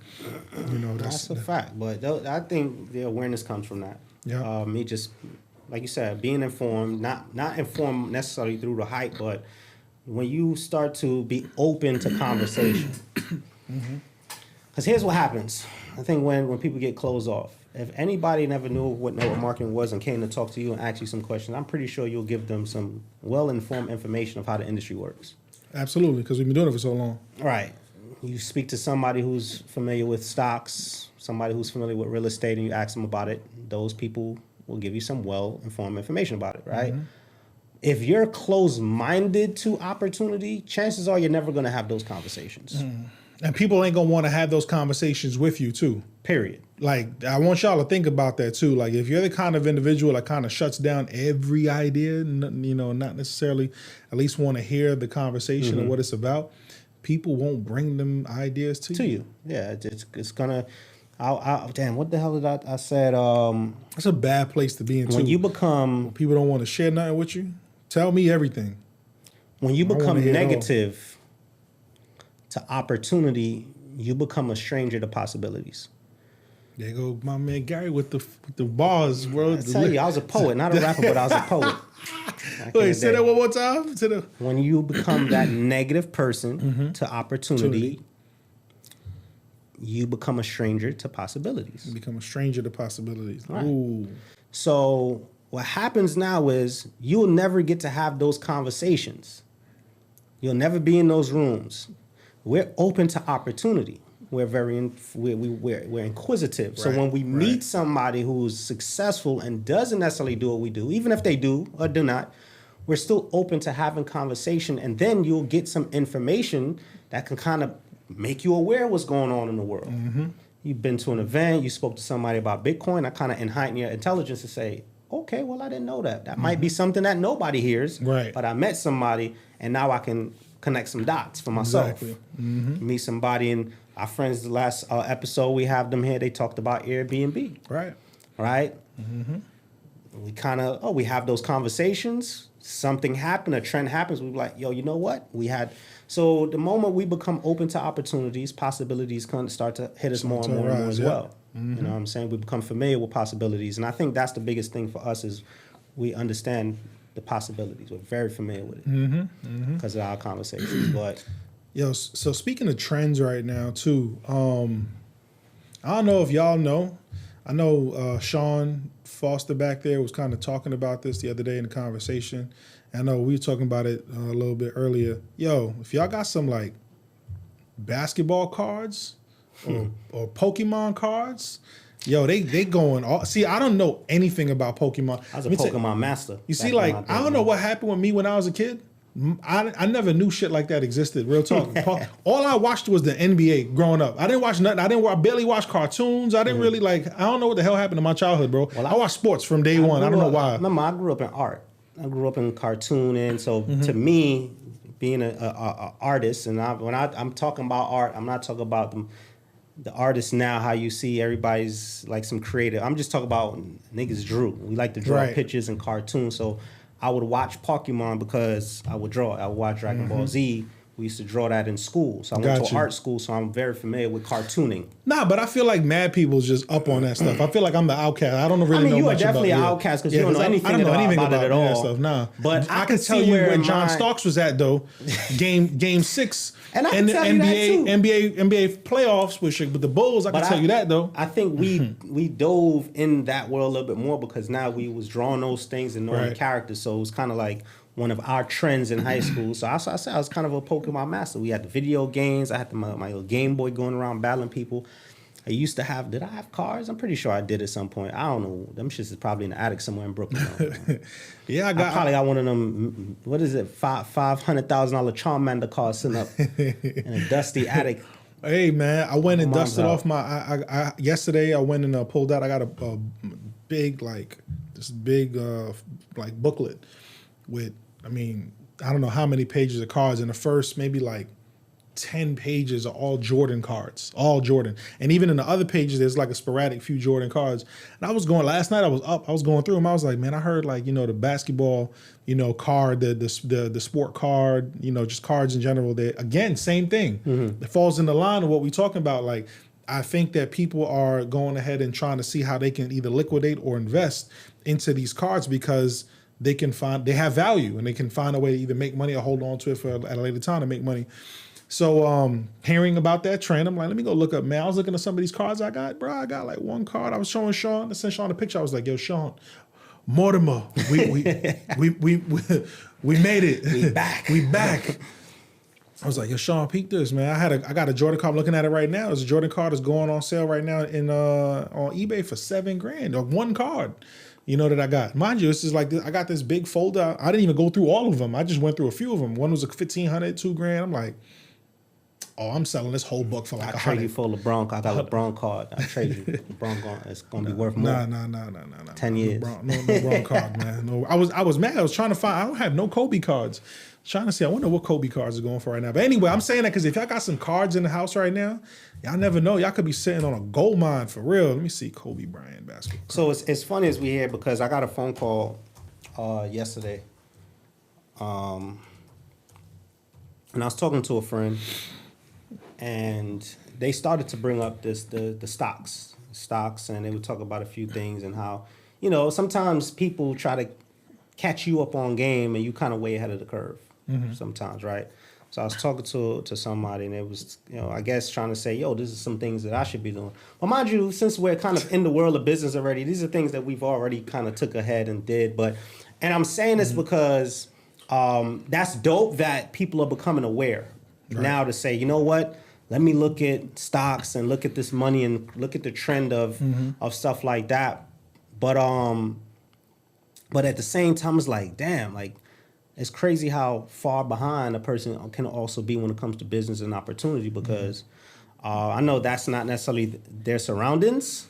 that's a fact. But I think the awareness comes from that. Yeah. Me just, like you said, being informed, not informed necessarily through the hype, but when you start to be open to conversation. Because here's what happens. I think when people get closed off, if anybody never knew what network marketing was and came to talk to you and ask you some questions, I'm pretty sure you'll give them some well-informed information of how the industry works. Absolutely, because we've been doing it for so long. Right. You speak to somebody who's familiar with stocks, somebody who's familiar with real estate, and you ask them about it, those people will give you some well-informed information about it, right? If you're closed-minded to opportunity, chances are you're never going to have those conversations. And people ain't going to want to have those conversations with you, too. Period. Like, I want y'all to think about that, too. Like, if you're the kind of individual that kind of shuts down every idea, not necessarily at least want to hear the conversation of what it's about, people won't bring them ideas to you. Yeah, it's going to... damn, what the hell did I said? That's a bad place to be in, too. When you become... People don't want to share nothing with you. Tell me everything. When you become negative to opportunity, you become a stranger to possibilities. There you go, my man Gary with the bars, bro. I tell you, I was a poet, not a rapper, but I was a poet. Wait, say that one more time. When you become that negative person to opportunity, you become a stranger to possibilities. You become a stranger to possibilities. Right. Ooh. So what happens now is you'll never get to have those conversations. You'll never be in those rooms. We're open to opportunity. We're we're inquisitive. Right, so when we meet somebody who's successful and doesn't necessarily do what we do, even if they do or do not, we're still open to having conversation. And then you'll get some information that can kind of make you aware of what's going on in the world. You've been to an event, you spoke to somebody about Bitcoin, I kind of heighten your intelligence to say, okay, well, I didn't know that. That might be something that nobody hears, but I met somebody and now I can connect some dots for myself. Exactly. Meet somebody, and our friends, the last episode we have them here, they talked about Airbnb. Right. we kind of, we have those conversations. Something happened, a trend happens. We're like, yo, you know what? So the moment we become open to opportunities, possibilities kind of start to hit us more and more as well. Mm-hmm. You know what I'm saying? We become familiar with possibilities. And I think that's the biggest thing for us is we understand the possibilities. We're very familiar with it because of our conversations. But yo, so speaking of trends right now too, I don't know if y'all know. I know Sean Foster back there was kind of talking about this the other day in the conversation. I know we were talking about it a little bit earlier. Yo, if y'all got some like basketball cards or Pokemon cards, yo, they going all. See, I don't know anything about Pokemon. I was a Pokemon master. You see, like I don't know what happened with me when I was a kid. I never knew shit like that existed. Real talk. All I watched was the NBA growing up. I didn't watch nothing. I barely watch cartoons. I didn't really like. I don't know what the hell happened to my childhood, bro. Well, I watched sports from day one. I don't know why. Remember, I grew up in art. I grew up in cartooning. So to me, being an artist, and when I'm talking about art, I'm not talking about the artists now. How you see everybody's like some creative. I'm just talking about niggas drew. We like to draw pictures and cartoons. So I would watch Pokemon because I would draw. I would watch Dragon Ball Z. We used to draw that in school. So I went to art school, so I'm very familiar with cartooning. Nah, but I feel like mad people's just up on that stuff. I feel like I'm the outcast. I don't really know much about it. You are definitely an outcast because you don't know anything about it at all. Stuff. Nah. But I can tell you where John Starks was at, though. Game 6 and I can tell you that too. NBA playoffs with the Bulls. I can tell you that, though. I think we dove in that world a little bit more because now we was drawing those things and knowing the characters. So it was kind of like one of our trends in high school. So I said I was kind of a Pokemon master. We had the video games. I had my little Game Boy going around battling people. I used to have, did I have cards? I'm pretty sure I did at some point. I don't know. Them shits is probably in the attic somewhere in Brooklyn. Yeah, I probably got one of them, what is it, $500,000 Charmander cards sitting up in a dusty attic. Hey, man, I went and dusted off my, yesterday I went and pulled out, I got a big, like booklet with, I mean, I don't know how many pages of cards. In the first maybe like 10 pages are all Jordan cards, all Jordan. And even in the other pages, there's like a sporadic few Jordan cards. And I was going, last night I was going through them. I was like, man, I heard like, the basketball, card, the sport card, just cards in general. That again, same thing. It falls in the line of what we're talking about. Like, I think that people are going ahead and trying to see how they can either liquidate or invest into these cards because they have value and they can find a way to either make money or hold on to it at a later time to make money. So hearing about that trend, I'm like, let me go look up, man. I was looking at some of these cards I got, bro. I got like one card. I was showing Sean. I sent Sean a picture. I was like, yo, Sean, Mortimer, we made it. We back. I was like, yo, Sean, peep this, man. I got a Jordan card. I'm looking at it right now. There's a Jordan card that's going on sale right now on eBay for $7,000 or one card. That I got. Mind you, this is like, I got this big folder. I didn't even go through all of them. I just went through a few of them. One was a $1,500, $2,000. I'm like, oh, I'm selling this whole book for like $100. I trade you for LeBron. I got a LeBron card. I trade you. LeBron, it's gonna be worth more. Nah. 10 years. No LeBron card, man. No, I was mad. I was trying to find. I don't have no Kobe cards. Trying to see. I wonder what Kobe cards are going for right now. But anyway, I'm saying that because if y'all got some cards in the house right now, y'all never know. Y'all could be sitting on a gold mine for real. Let me see Kobe Bryant basketball cards. So it's funny as we hear because I got a phone call yesterday, and I was talking to a friend, and they started to bring up the stocks, and they would talk about a few things and how sometimes people try to catch you up on game and you kind of way ahead of the curve. Sometimes, right? So I was talking to somebody and it was, I guess trying to say, yo, this is some things that I should be doing. But mind you, since we're kind of in the world of business already, these are things that we've already kind of took ahead and did. And I'm saying this because that's dope that people are becoming aware now to say, you know what? Let me look at stocks and look at this money and look at the trend of stuff like that. But at the same time, it's like, damn, like, it's crazy how far behind a person can also be when it comes to business and opportunity because I know that's not necessarily their surroundings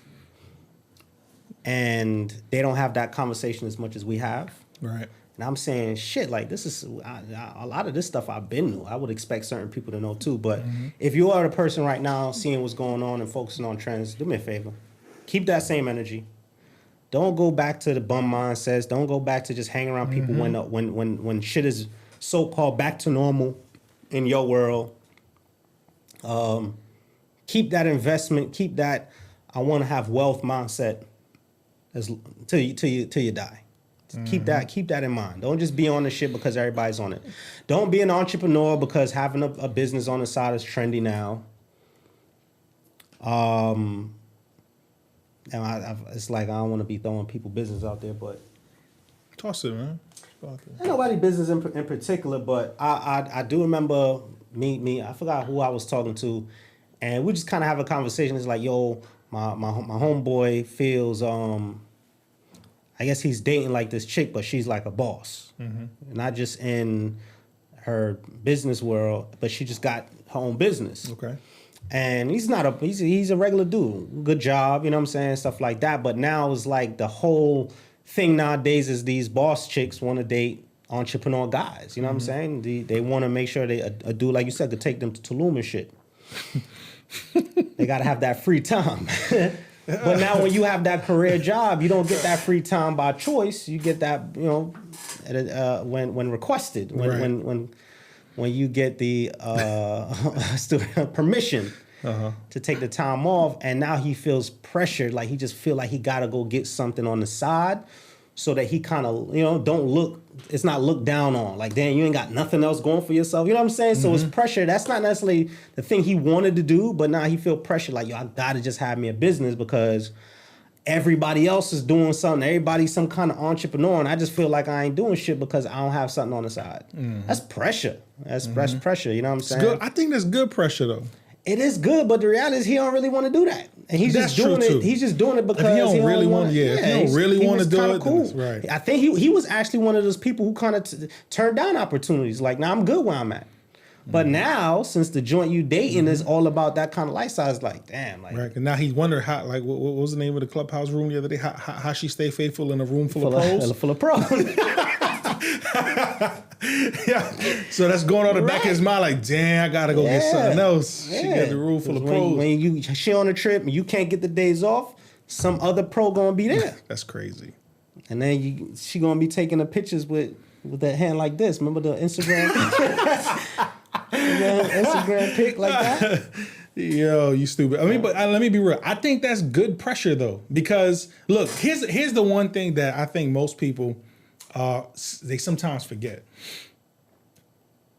and they don't have that conversation as much as we have. Right. And I'm saying, shit, like this is a lot of this stuff I've been knew. I would expect certain people to know too. But if you are the person right now seeing what's going on and focusing on trends, do me a favor. Keep that same energy. Don't go back to the bum mindsets. Don't go back to just hanging around people when shit is so-called back to normal in your world. Keep that investment. Keep that I want to have wealth mindset till you die. Keep that in mind. Don't just be on the shit because everybody's on it. Don't be an entrepreneur because having a business on the side is trendy now. And it's like I don't want to be throwing people business out there, but toss it, man. Ain't nobody business in particular, but I do remember me. I forgot who I was talking to, and we just kind of have a conversation. It's like, yo, my homeboy feels I guess he's dating like this chick, but she's like a boss, not just in her business world, but she just got her own business. Okay. And he's a regular dude, good job, you know what I'm saying, stuff like that. But now it's like the whole thing nowadays is these boss chicks want to date entrepreneur guys. You know what I'm saying? They want to make sure a dude like you said could take them to Tulum and shit. They got to have that free time. But now when you have that career job, you don't get that free time by choice. You get that, you know, when requested, when you get the permission to take the time off. And now he feels pressured, like he just feel like he got to go get something on the side so that he kind of, you know, it's not looked down on. Like, damn, you ain't got nothing else going for yourself. You know what I'm saying? So it's pressure. That's not necessarily the thing he wanted to do, but now he feel pressure like, yo, I got to just have me a business because everybody else is doing something. Everybody's some kind of entrepreneur, and I just feel like I ain't doing shit because I don't have something on the side. That's pressure. That's pressure. You know what I'm saying? Good. I think that's good pressure, though. It is good, but the reality is he don't really want to do that, and he's just doing it. He's just doing it because if he don't really want. If he don't really want to do it, cool. Then right. I think he was actually one of those people who kind of turned down opportunities. Like, now I'm good where I'm at. But now, since the joint you dating is all about that kind of lifestyle, it's like, damn. Like, right. And now he wondered how, like, what was the name of the clubhouse room the other day? How she stay faithful in a room full of pros? Full of pros. Yeah. So that's going on the back of his mind, like, damn, I gotta go get something else. Yeah. She got the room full of pros. When she on a trip and you can't get the days off, some other pro gonna be there. That's crazy. And then she gonna be taking the pictures with that hand like this. Remember the Instagram? Instagram pic like that. Yo, you stupid. I mean, but let me be real. I think that's good pressure though, because look, here's the one thing that I think most people they sometimes forget.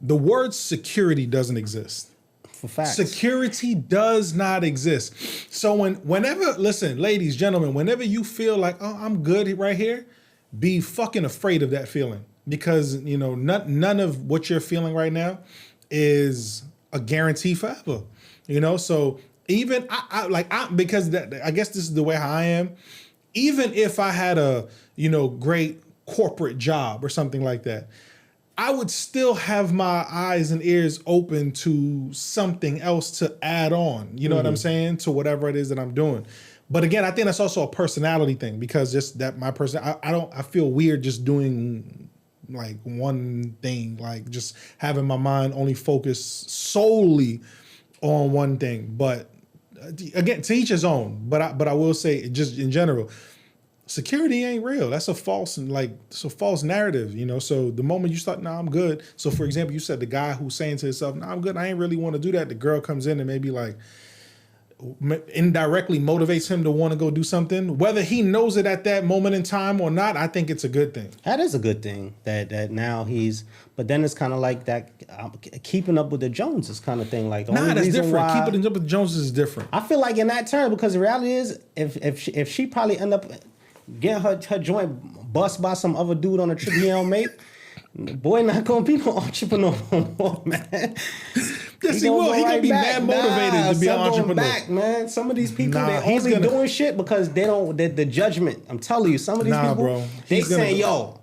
The word security doesn't exist. For facts. Security does not exist. So whenever, listen, ladies, gentlemen, whenever you feel like, oh, I'm good right here, be fucking afraid of that feeling, because you know none of what you're feeling right now is a guarantee forever. You know, so even because I guess this is the way how I am. Even if I had a great corporate job or something like that, I would still have my eyes and ears open to something else to add on. You know what I'm saying? To whatever it is that I'm doing. But again, I think that's also a personality thing, because just that my person, I feel weird just doing like one thing, like just having my mind only focus solely on one thing. But again, to each his own. But I will say, just in general, security ain't real. That's a false narrative, you know. So the moment you start, I'm good. So for example, you said the guy who's saying to himself, I'm good, I ain't really want to do that. The girl comes in and maybe like indirectly motivates him to want to go do something, whether he knows it at that moment in time or not. I think it's a good thing. That is a good thing that now but then it's kind of like that keeping up with the Joneses kind of thing. Like, that's different. Keeping up with the Joneses is different. I feel like in that term, because the reality is, if she probably end up getting her joint bust by some other dude on a trip he don't make, boy not gonna be no entrepreneur no more, man. Yes, he will. He gonna be mad motivated to be an entrepreneur. Back, man. Some of these people, they only doing shit because they don't. The judgment. I'm telling you, some of these people, bro. They saying, yo,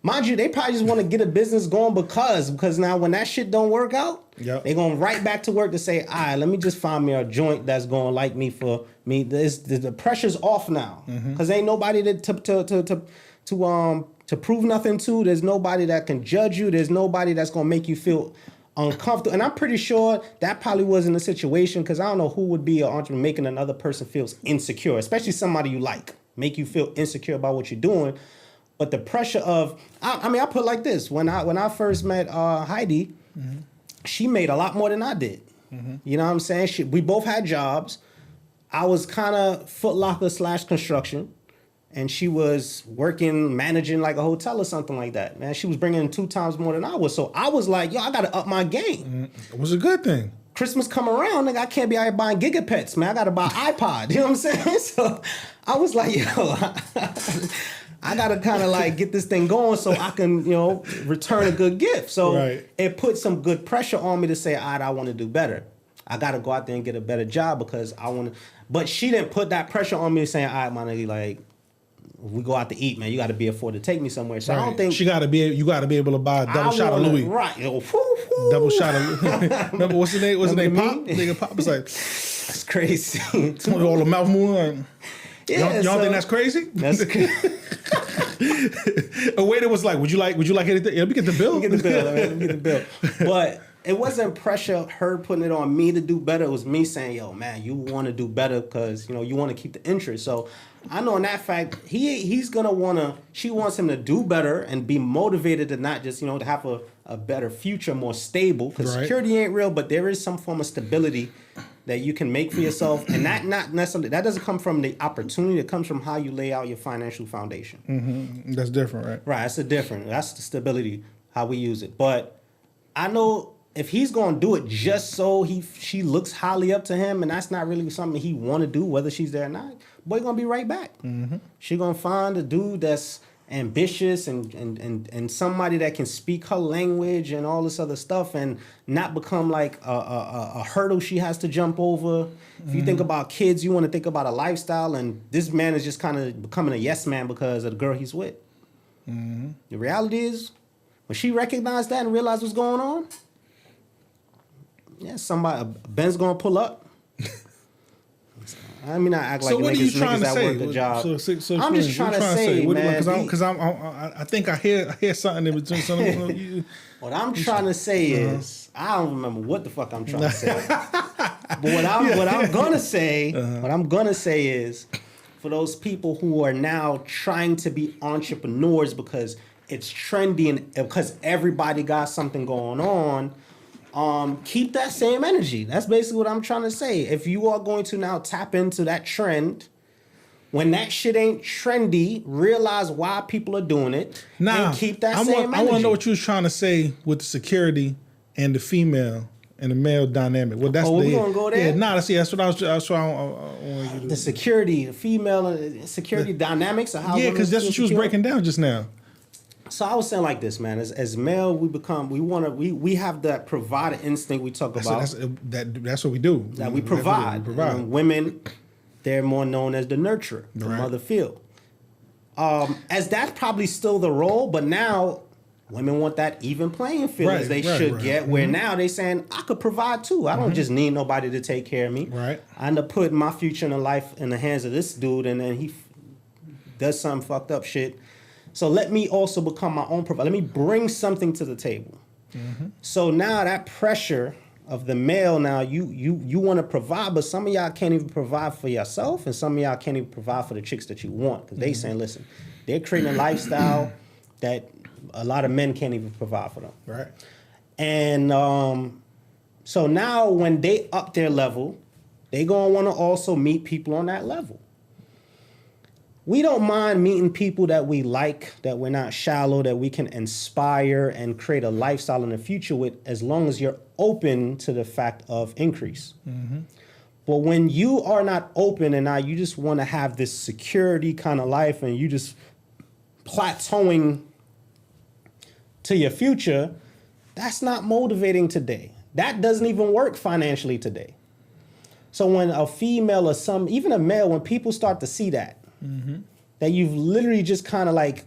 mind you, they probably just want to get a business going because now when that shit don't work out, they going right back to work to say, all right, let me just find me a joint that's going to like me for me. The pressure's off now, because ain't nobody to prove nothing to. There's nobody that can judge you. There's nobody that's going to make you feel uncomfortable. And I'm pretty sure that probably wasn't a situation, because I don't know who would be an entrepreneur making another person feel insecure, especially somebody you like. make you feel insecure about what you're doing. But the pressure of, I put it like this. When I first met Heidi, she made a lot more than I did. You know what I'm saying? We both had jobs. I was kind of Foot Locker / construction. And she was managing like a hotel or something like that. Man, she was bringing in 2 times more than I was. So I was like, yo, I got to up my game. It was a good thing. Christmas come around, nigga, I can't be out here buying gigapets, man. I got to buy iPod. You know what I'm saying? So I was like, yo, I got to kind of like get this thing going so I can, return a good gift. So It put some good pressure on me to say, all right, I want to do better. I got to go out there and get a better job because I want to. But she didn't put that pressure on me saying, all right, my nigga, like, we go out to eat, man. You got to be afford to take me somewhere. So I don't think you got to be able to buy a double shot of Louis. Right. Double shot of Louis. Remember what's the name? What's the name? Pop. Nigga Pop was like, that's crazy. All the mouth moving. Like, yeah, y'all think that's crazy? That's crazy. A waiter was like, would you like anything? Let me get the bill. Let me get the bill. But it wasn't pressure, her putting it on me to do better. It was me saying, yo, man, you want to do better because, you want to keep the interest. So I know in that fact, he's going to she wants him to do better and be motivated to not just, to have a better future, more stable. Because security ain't real, but there is some form of stability that you can make for yourself. And that not necessarily, that doesn't come from the opportunity. It comes from how you lay out your financial foundation. Mm-hmm. That's different, right? Right. That's the stability, how we use it. But I know if he's going to do it just so she looks highly up to him, and that's not really something he want to do, whether she's there or not, boy going to be right back. Mm-hmm. She going to find a dude that's ambitious and somebody that can speak her language and all this other stuff and not become like a hurdle she has to jump over. If you think about kids, you want to think about a lifestyle, and this man is just kind of becoming a yes man because of the girl he's with. Mm-hmm. The reality is, when she recognized that and realized what's going on, yeah, a Ben's gonna pull up. I mean, I act like niggas that work the job. So I'm just trying to say, man. Because I think I hear something in between. Something. What I'm trying to say is, I don't remember what the fuck I'm trying to say. But what I'm gonna say is, for those people who are now trying to be entrepreneurs because it's trendy and because everybody got something going on. Keep that same energy. That's basically what I'm trying to say. If you are going to now tap into that trend, when that shit ain't trendy, realize why people are doing it. And keep that same energy. I want to know what you was trying to say with the security and the female and the male dynamic. Well, that's we gonna go there? Yeah, that's what I want you to. The security, the female security dynamics of how. Yeah, because that's what you was breaking down just now. So I was saying like this, man. As male, we have that provider instinct we talk about. That's what we do. That we provide. And women, they're more known as the nurturer, the mother feel. As that's probably still the role, but now women want that even playing field as they should get. Where now they saying I could provide too. I don't just need nobody to take care of me. Right. I end up putting my future and life in the hands of this dude, and then he does some fucked up shit. So let me also become my own provider. Let me bring something to the table. Mm-hmm. So now that pressure of the male, now you want to provide, but some of y'all can't even provide for yourself, and some of y'all can't even provide for the chicks that you want because they saying, listen, they're creating a lifestyle that a lot of men can't even provide for them. Right. And so now when they up their level, they gonna want to also meet people on that level. We don't mind meeting people that we like, that we're not shallow, that we can inspire and create a lifestyle in the future with, as long as you're open to the fact of increase. Mm-hmm. But when you are not open and now you just want to have this security kind of life and you just plateauing to your future, that's not motivating today. That doesn't even work financially today. So when a female or even a male, when people start to see that, that you've literally just kind of like,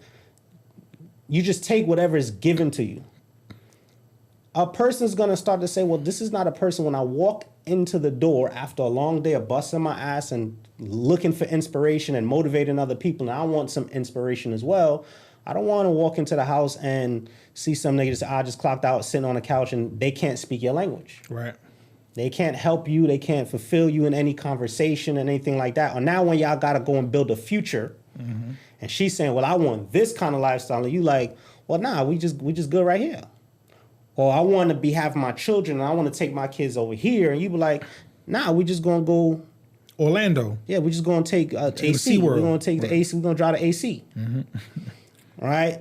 you just take whatever is given to you. A person's going to start to say, well, this is not a person when I walk into the door after a long day of busting my ass and looking for inspiration and motivating other people, and I want some inspiration as well. I don't want to walk into the house and see some niggas say, I just clocked out sitting on the couch and they can't speak your language. Right. They can't help you. They can't fulfill you in any conversation and anything like that. Or now when y'all got to go and build a future And she's saying, well, I want this kind of lifestyle. And you like, well, nah, we just good right here. Or I want to have my children and I want to take my kids over here. And you be like, nah, we just going to go Orlando. Yeah, we just going to take AC. We're going to take the AC. We're going to drive the AC. All right.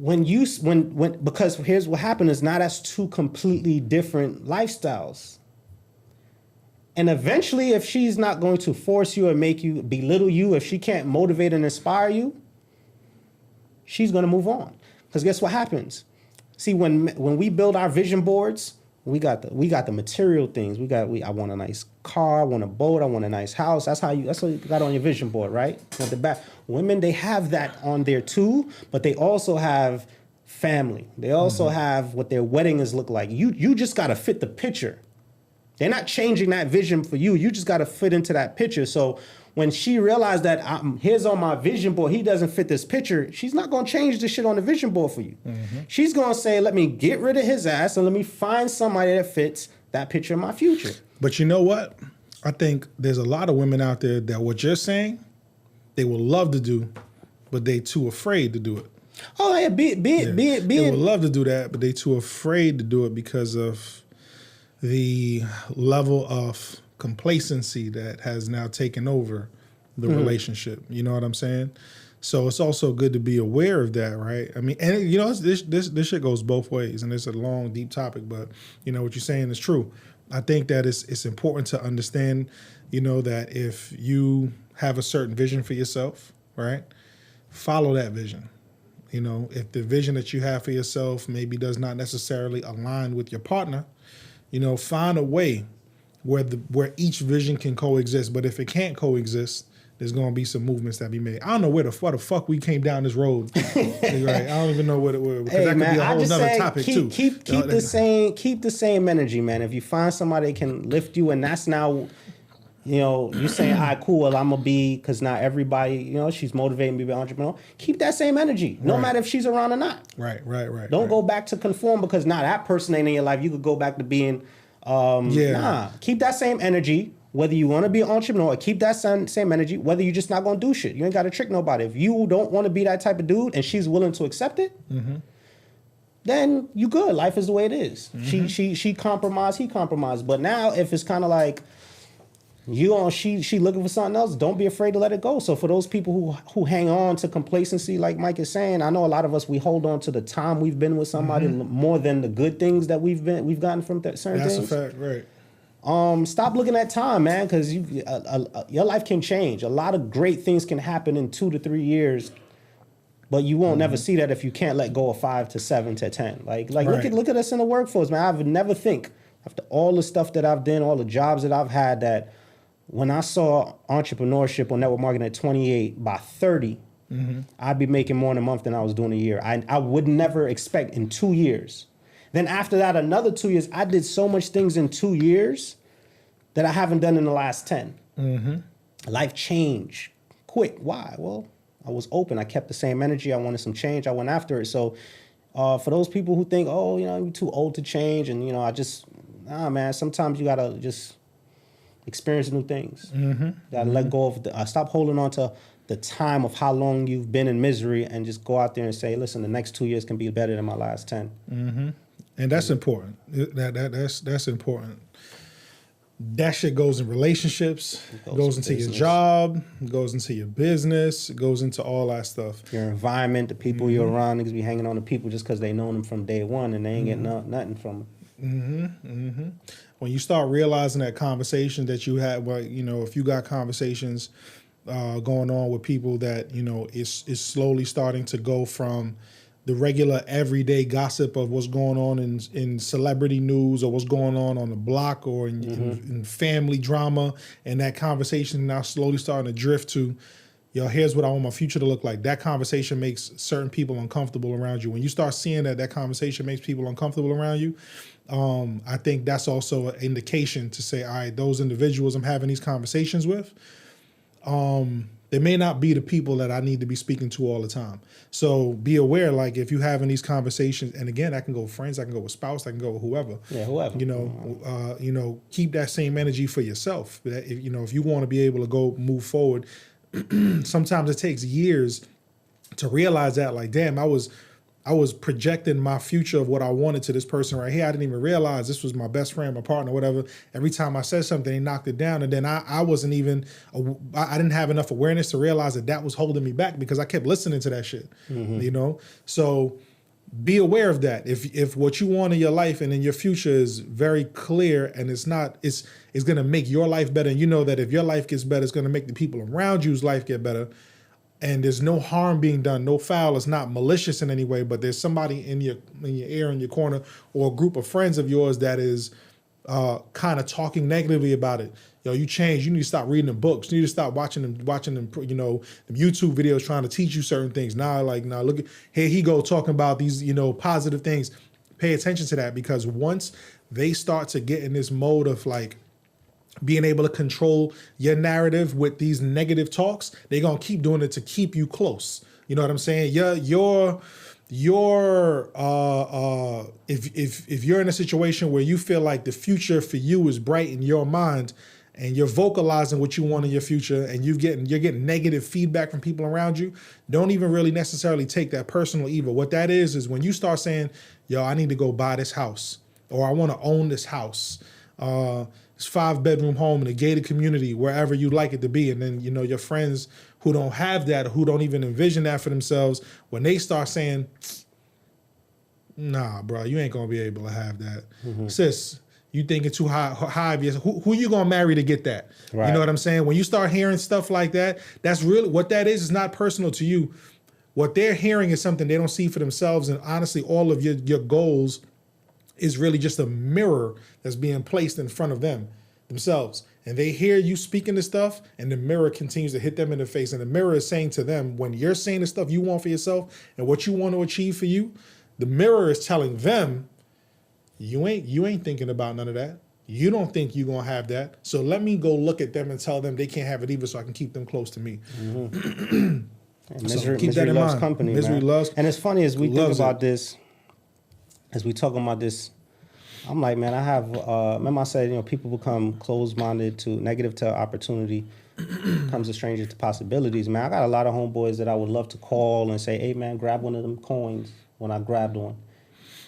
Because here's what happened is now that's two completely different lifestyles. And eventually, if she's not going to force you or make you belittle you, if she can't motivate and inspire you, she's going to move on. Because guess what happens? See, when we build our vision boards, we got the material things. I want a nice car, I want a boat, I want a nice house. That's what you got on your vision board, right? At the back. Women, they have that on there too, but they also have family. They also have what their weddings look like. You just got to fit the picture. They're not changing that vision for you. You just got to fit into that picture. So when she realized that here's on my vision board, he doesn't fit this picture, she's not going to change the shit on the vision board for you. She's going to say, let me get rid of his ass and let me find somebody that fits that picture of my future. But you know what? I think there's a lot of women out there that what you're saying, they would love to do, but they too afraid to do it. Oh, yeah, be it. They would love to do that, but they too afraid to do it because of the level of complacency that has now taken over the relationship. You know what I'm saying? So it's also good to be aware of that, right? I mean, and you know, this shit goes both ways, and it's a long, deep topic, but you know what you're saying is true. I think that it's important to understand, you know, that if you have a certain vision for yourself, right, follow that vision. You know, if the vision that you have for yourself maybe does not necessarily align with your partner, you know, find a way where each vision can coexist. But if it can't coexist, there's going to be some movements that be made. I don't know where the fuck we came down this road. Right? I don't even know what it was. Because that could be a whole nother topic too. Keep the same energy, man. If you find somebody that can lift you, and that's now, you know, you saying, all right, cool, well, I'm going to be, because not everybody, you know, she's motivating me to be an entrepreneur. Keep that same energy, no matter if she's around or not. Right. Don't go back to conform because now that person ain't in your life. You could go back to being, keep that same energy, whether you want to be an entrepreneur, keep that same energy, whether you're just not going to do shit. You ain't got to trick nobody. If you don't want to be that type of dude and she's willing to accept it, then you good. Life is the way it is. She compromised, he compromised. But now if it's kind of like, she looking for something else, don't be afraid to let it go. So for those people who hang on to complacency, like Mike is saying, I know a lot of us, we hold on to the time we've been with somebody more than the good things that we've gotten from certain things. That's a fact, right. Stop looking at time, man, because your life can change. A lot of great things can happen in 2 to 3 years, but you won't never see that if you can't let go of 5 to 7 to 10. Like right. look at us in the workforce, man. I would never think after all the stuff that I've done, all the jobs that I've had, that when I saw entrepreneurship or network marketing at 28, by 30, I'd be making more in a month than I was doing a year. I would never expect in 2 years. Then after that, another 2 years, I did so much things in 2 years that I haven't done in the last 10. Life changed quick. Why? Well, I was open. I kept the same energy. I wanted some change. I went after it. So for those people who think, oh, you know, you're too old to change, and, you know, man, sometimes you got to just experience new things. Gotta let go of stop holding on to the time of how long you've been in misery, and just go out there and say, listen, the next 2 years can be better than my last 10. And that's important. That's important. That shit goes in relationships, goes into your job, goes into your business, goes into all that stuff. Your environment, the people you're around, niggas be hanging on to people just because they know them from day one and they ain't getting nothing from them. When you start realizing that conversation that you had, well, you know, if you got conversations going on with people that, you know, is slowly starting to go from the regular everyday gossip of what's going on in celebrity news or what's going on the block or in family drama, and that conversation now slowly starting to drift to, yo, here's what I want my future to look like. That conversation makes certain people uncomfortable around you. When you start seeing that conversation makes people uncomfortable around you, I think that's also an indication to say, all right, those individuals I'm having these conversations with, they may not be the people that I need to be speaking to all the time. So be aware, like if you're having these conversations, and again, I can go with friends, I can go with spouse, I can go with whoever. Yeah, whoever. You know, keep that same energy for yourself. That if you want to be able to go move forward, sometimes it takes years to realize that, like, damn, I was projecting my future of what I wanted to this person right here. I didn't even realize this was my best friend, my partner, whatever. Every time I said something, he knocked it down. And then I wasn't even, I didn't have enough awareness to realize that was holding me back because I kept listening to that shit, you know? So be aware of that. If what you want in your life and in your future is very clear and it's going to make your life better. And you know that if your life gets better, it's going to make the people around you's life get better. And there's no harm being done, no foul. It's not malicious in any way, but there's somebody in your ear, in your corner, or a group of friends of yours that is kind of talking negatively about it. Yo, you changed. You need to stop reading the books. You need to stop watching them, you know, the YouTube videos trying to teach you certain things. Now, look at, here he go talking about these, you know, positive things. Pay attention to that, because once they start to get in this mode of like being able to control your narrative with these negative talks, they're going to keep doing it to keep you close. You know what I'm saying? If you're in a situation where you feel like the future for you is bright in your mind and you're vocalizing what you want in your future and you're getting negative feedback from people around you, don't even really necessarily take that personal either. What that is when you start saying, yo, I need to go buy this house, or I want to own this house. It's 5-bedroom home in a gated community, wherever you'd like it to be. And then, you know, your friends who don't have that, who don't even envision that for themselves, when they start saying, nah, bro, you ain't going to be able to have that. Sis, you thinking too high of yourself. Who you going to marry to get that? Right. You know what I'm saying? When you start hearing stuff like that, that's really what that is not personal to you. What they're hearing is something they don't see for themselves. And honestly, all of your goals is really just a mirror that's being placed in front of themselves. And they hear you speaking this stuff, and the mirror continues to hit them in the face. And the mirror is saying to them, when you're saying the stuff you want for yourself and what you want to achieve for you, the mirror is telling them, you ain't thinking about none of that. You don't think you're going to have that. So let me go look at them and tell them they can't have it either, so I can keep them close to me. And so keep that in loves mind. Company, misery man. loves. And it's funny as we think about this, as we talking about this, I'm like, man, I have, remember I said, you know, people become closed-minded to negative to opportunity, becomes a stranger to possibilities. Man, I got a lot of homeboys that I would love to call and say, hey, man, grab one of them coins when I grabbed one.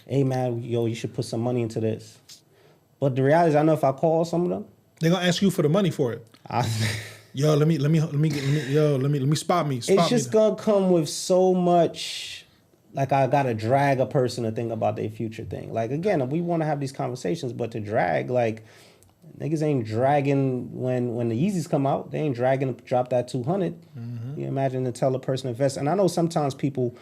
Hey, man, yo, you should put some money into this. But the reality is, I know if I call some of them, they're going to ask you for the money for it. Yo, let me spot me. It's just going to come with so much. Like, I got to drag a person to think about their future thing. Like, again, we want to have these conversations, but to drag, like, niggas ain't dragging when the Yeezys come out. They ain't dragging to drop that 200. You imagine to tell a person to invest. And I know sometimes people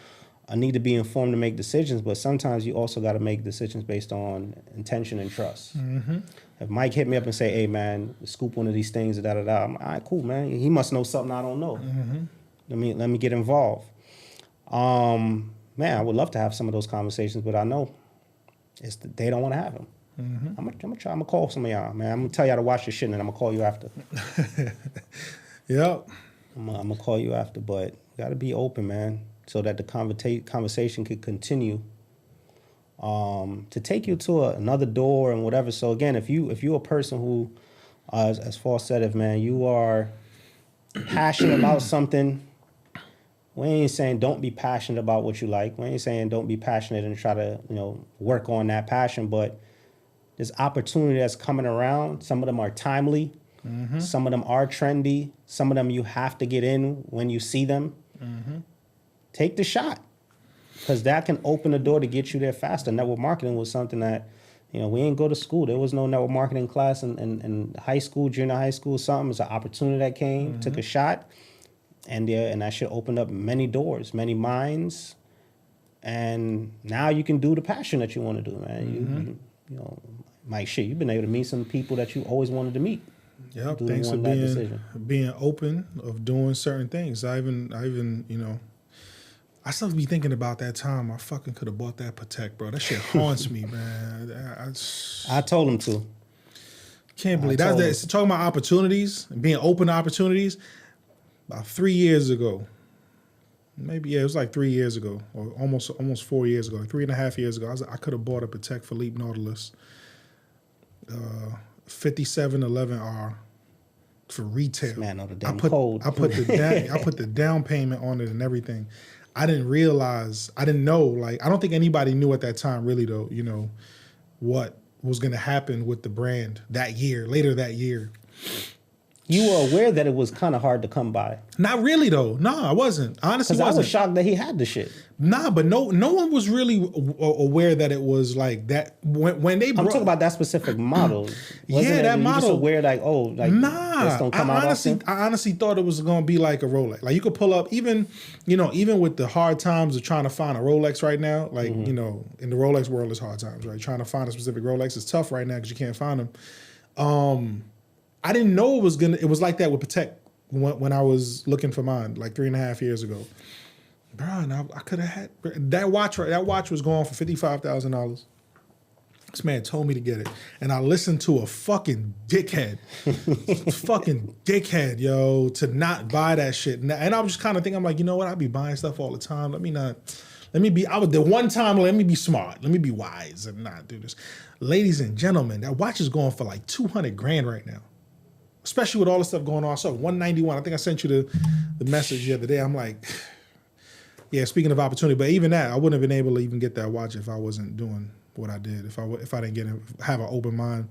need to be informed to make decisions, but sometimes you also got to make decisions based on intention and trust. If Mike hit me up and say, hey, man, scoop one of these things, da-da-da, I'm all right, cool, man. He must know something I don't know. Let me get involved. Man, I would love to have some of those conversations, but I know they don't want to have them. I'm gonna call some of y'all, man. I'm gonna tell y'all to watch your shit, and then I'm gonna call you after. Yep. I'm gonna call you after, but got to be open, man, so that the conversation could continue. To take you to another door and whatever. So again, if you're a person who, as Paul said, if man, you are passionate about something. We ain't saying don't be passionate about what you like. We ain't saying don't be passionate and try to, you know, work on that passion. But there's opportunity that's coming around. Some of them are timely. Some of them are trendy. Some of them you have to get in when you see them. Take the shot, because that can open the door to get you there faster. Network marketing was something that, you know, we ain't go to school. There was no network marketing class in high school, junior high school, something. It's an opportunity that came, took a shot. And that shit opened up many doors, many minds, and now you can do the passion that you want to do, man. You know, Mike, shit, you've been able to meet some people that you always wanted to meet. Yeah, thanks for being open of doing certain things. I even, you know, I still be thinking about that time I fucking could have bought that Patek, bro. That shit haunts me, man. I told him to. Can't believe that's talking about opportunities and being open to opportunities. About 3 years ago, maybe, it was like 3 years ago, or almost 4 years ago, 3.5 years ago, I could have bought a Patek Philippe Nautilus, 5711R, for retail. Man, the damn code. I put the down payment on it and everything. I didn't know, like, I don't think anybody knew at that time really though, you know, what was going to happen with the brand later that year. You were aware that it was kind of hard to come by. Not really though. No, I wasn't. Honestly, because I was shocked that he had the shit. Nah, but no one was really aware that it was like that when they. I'm talking about that specific model. That model. Just aware, like, oh, like, nah. I honestly thought it was gonna be like a Rolex. Like you could pull up even with the hard times of trying to find a Rolex right now. Like in the Rolex world, it's hard times, right? Trying to find a specific Rolex is tough right now because you can't find them. I didn't know it was like that with Patek when I was looking for mine like 3.5 years ago. Bro, and I could have had that watch. That watch was going for $55,000. This man told me to get it, and I listened to a fucking dickhead, yo, to not buy that shit. And I was just kind of thinking, I'm like, you know what? I be buying stuff all the time. Let me be smart. Let me be wise and not do this. Ladies and gentlemen, that watch is going for like $200,000 right now. Especially with all the stuff going on. I saw 191. I think I sent you the message the other day. I'm like, yeah, speaking of opportunity, but even that, I wouldn't have been able to even get that watch if I wasn't doing what I did. If I didn't have an open mind,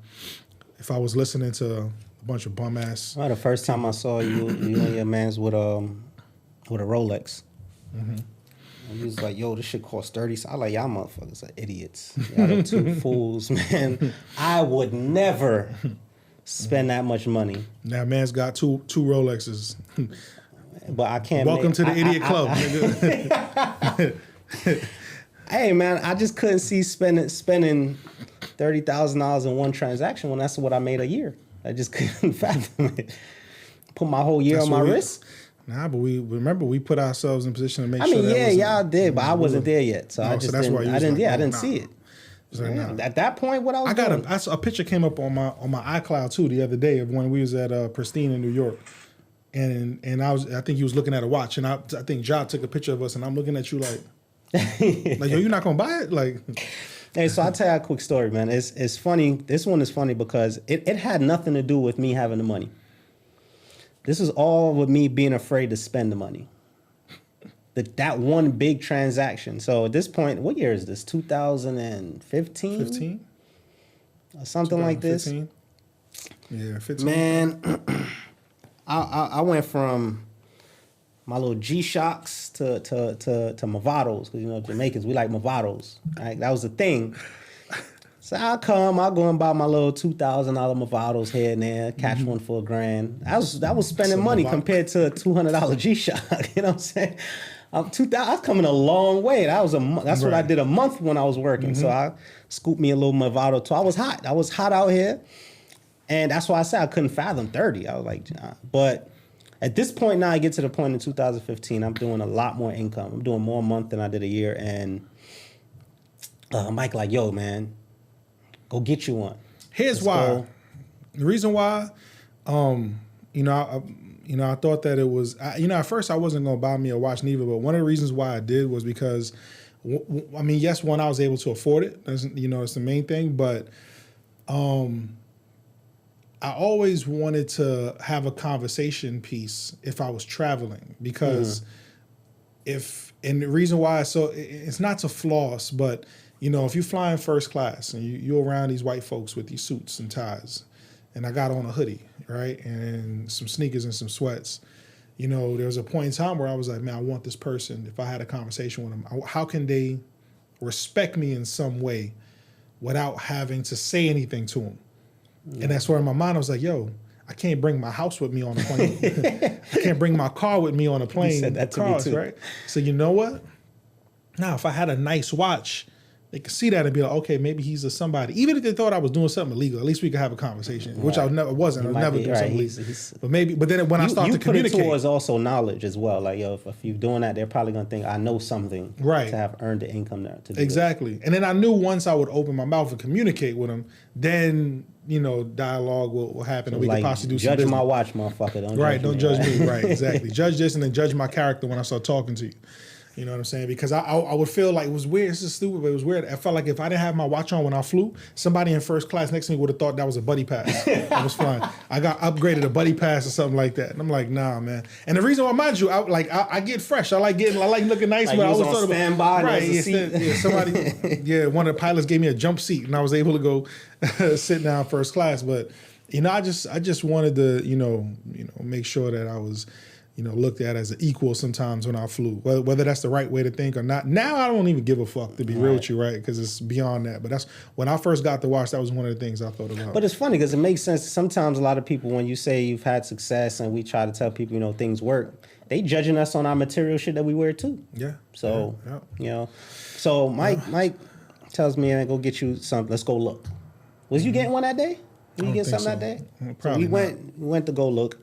if I was listening to a bunch of bum ass. Well, the first time I saw you and your mans with a Rolex. Mm-hmm. And he was like, yo, this shit costs 30. So I like, y'all motherfuckers are idiots. Y'all are two fools, man. I would never spend that much money. Now man's got two Rolexes. But I can't. Welcome to the idiot club, nigga. Hey man, I just couldn't see spending $30,000 in one transaction when that's what I made a year. I just couldn't fathom it. Put my whole year on my wrist. Nah, but we put ourselves in position to make sure. I mean, y'all did, but I wasn't there yet, so I just so didn't. I didn't see it. Like, nah. At that point, what I was doing? A picture came up on my iCloud too the other day of when we was at Pristine in New York, and I think he was looking at a watch, and I think Ja took a picture of us, and I'm looking at you like yo, you're not gonna buy it, like. Hey, so I'll tell you a quick story, man. It's funny. This one is funny because it had nothing to do with me having the money. This is all with me being afraid to spend the money. That one big transaction. So at this point, what year is this? 2015? 15? Or something like this? Yeah, 15. Man, I went from my little G-Shocks to Movados. Because, Jamaicans, we like Movados. Right? That was the thing. So I'll go and buy my little $2,000 Movados here and there, catch one for $1,000. That was spending money compared to a $200 G-Shock. You know what I'm saying? I was coming a long way. That's what I did a month when I was working. Mm-hmm. So I scooped me a little Movado too. I was hot out here. And that's why I said I couldn't fathom 30. I was like, but at this point now, I get to the point in 2015, I'm doing a lot more income. I'm doing more a month than I did a year. And Mike like, yo, man, go get you one. Here's why. The reason why, I thought that it was, at first I wasn't going to buy me a watch neither, but one of the reasons why I did was because, yes, one, I was able to afford it. That's, it's the main thing, but I always wanted to have a conversation piece if I was traveling because and the reason why, so it's not to floss, but, if you're flying first class and you're around these white folks with these suits and ties, and I got on a hoodie, right, and some sneakers and some sweats, there was a point in time where I was like, man, I want this person, if I had a conversation with them, how can they respect me in some way without having to say anything to them? Yeah. And that's where in my mind I was like, yo, I can't bring my house with me on a plane. I can't bring my car with me on a plane. You said that to me too. Right? So you know what? Now, if I had a nice watch, they could see that and be like, okay, maybe he's a somebody. Even if they thought I was doing something illegal, at least we could have a conversation, which I wasn't. I was never doing something illegal. But then when I start to communicate. You put it towards also knowledge as well. Like, yo, if you're doing that, they're probably going to think I know something to have earned the income there. To do exactly. And then I knew once I would open my mouth and communicate with them, then, dialogue will happen, so and we could possibly do some business. Judge my watch, motherfucker. Don't judge me. Right, exactly. Judge this and then judge my character when I start talking to you. You know what I'm saying? Because I would feel like it was weird. This is stupid, but it was weird. I felt like if I didn't have my watch on when I flew, somebody in first class next to me would have thought that was a buddy pass. I was flying. I got upgraded a buddy pass or something like that. And I'm like, nah, man. And the reason why, mind you, I get fresh. I like looking nice. Like but I was on standby. Right. Somebody, one of the pilots gave me a jump seat, and I was able to go sit down first class. But I just wanted to make sure that I was looked at as an equal sometimes when I flew, whether that's the right way to think or not. Now I don't even give a fuck, to be real with you, right? Because it's beyond that. But that's when I first got the watch. That was one of the things I thought about. But it's funny because it makes sense. Sometimes a lot of people, when you say you've had success, and we try to tell people, things work, they judging us on our material shit that we wear too. Yeah. So so Mike tells me, "I go get you something. Let's go look." Was you getting one that day? Did you get something that day? Probably so we went to go look.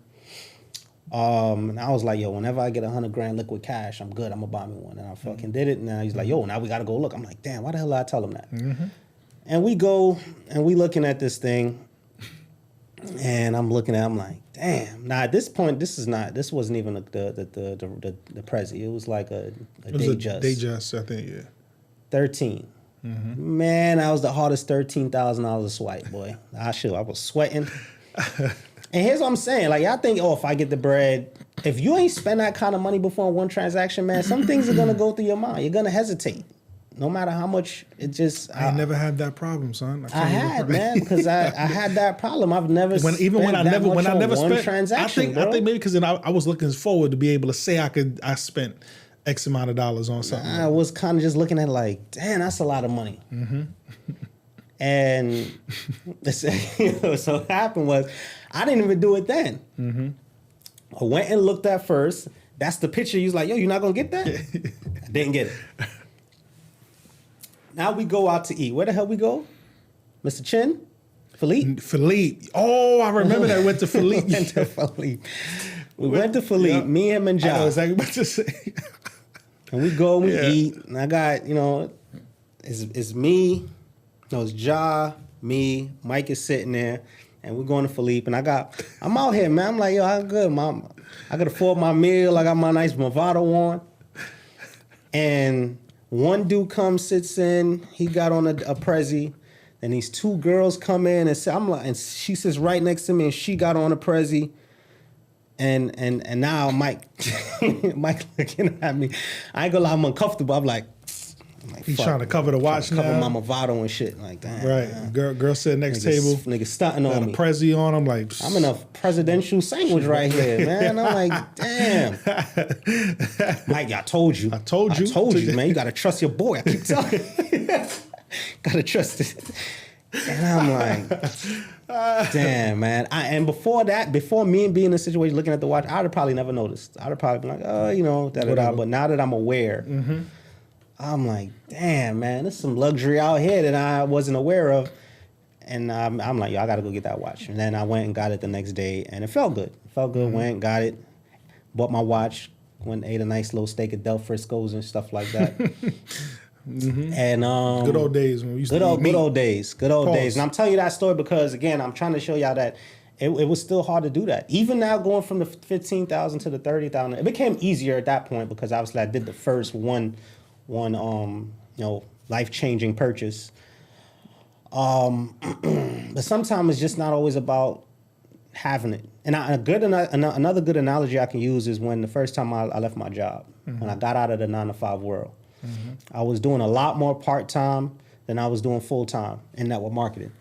And I was like, yo, whenever I get $100,000 liquid cash, I'm good. I'm gonna buy me one. And I fucking did it. And now he's like, yo, now we gotta go look. I'm like, damn, why the hell did I tell him that? Mm-hmm. And we go and we looking at this thing, and I'm like, damn. Now at this point, this wasn't even the Prezi. It was like a Datejust. Datejust, I think, yeah. 13. Mm-hmm. Man, that was the hardest $13,000 to swipe, boy. I was sweating. And here's what I'm saying. Like, y'all think, if I get the bread, if you ain't spend that kind of money before on one transaction, man, some things are going to go through your mind. You're going to hesitate. No matter how much it just... I never had that problem, son. I had, man, because I had that problem. I've never spent one transaction, I think maybe because I was looking forward to be able to say I spent X amount of dollars on something. I was kind of just looking at like, damn, that's a lot of money. Mm-hmm. And so what happened was, I didn't even do it then. Mm-hmm. I went and looked at first. That's the picture. You was like, yo, you're not going to get that? I didn't get it. Now we go out to eat. Where the hell we go? Mr. Chin? Philippe? Oh, I remember that. We went to Philippe. We went to Philippe. Me, him, and Ja. I know exactly what to say. And we go and we eat. And I got, it's me. No, it's Ja, me, Mike is sitting there, and we're going to Philippe, and I'm out here, man. I'm like, yo, I'm good, Mom. I could afford my meal. I got my nice Movado on. And one dude comes, sits in, he got on a Prezi, and these two girls come in and say, and she sits right next to me, and she got on a Prezi. And now Mike looking at me. I ain't gonna lie, I'm uncomfortable. I'm like, he's trying to cover the watch now. Cover my Movado and shit. Like, damn. Right. Man. Girl sitting next table. Nigga stunting on me. Got a Prezi on. I'm like, I'm in a presidential sandwich right here, man. I'm like, damn. Mike, I told you. I told you, man. You gotta trust your boy. I keep telling you. Gotta trust it. And I'm like, damn, man. And before me being in a situation looking at the watch, I'd have probably never noticed. I'd have probably been like, da-da-da. But now that I'm aware, mm-hmm. I'm like, damn, man, there's some luxury out here that I wasn't aware of. And I'm like, yo, I got to go get that watch. And then I went and got it the next day, and it felt good. Mm-hmm. Went, got it, bought my watch, went and ate a nice little steak at Del Frisco's and stuff like that. Mm-hmm. And good old days when we used to eat meat. Good old days. And I'm telling you that story because, again, I'm trying to show y'all that it was still hard to do that. Even now, going from the 15,000 to the 30,000, it became easier at that point because obviously I did the first one life-changing purchase. But sometimes it's just not always about having it. And another good analogy I can use is when the first time I left my job, mm-hmm. when I got out of the 9-to-5 world. Mm-hmm. I was doing a lot more part-time than I was doing full-time in network marketing.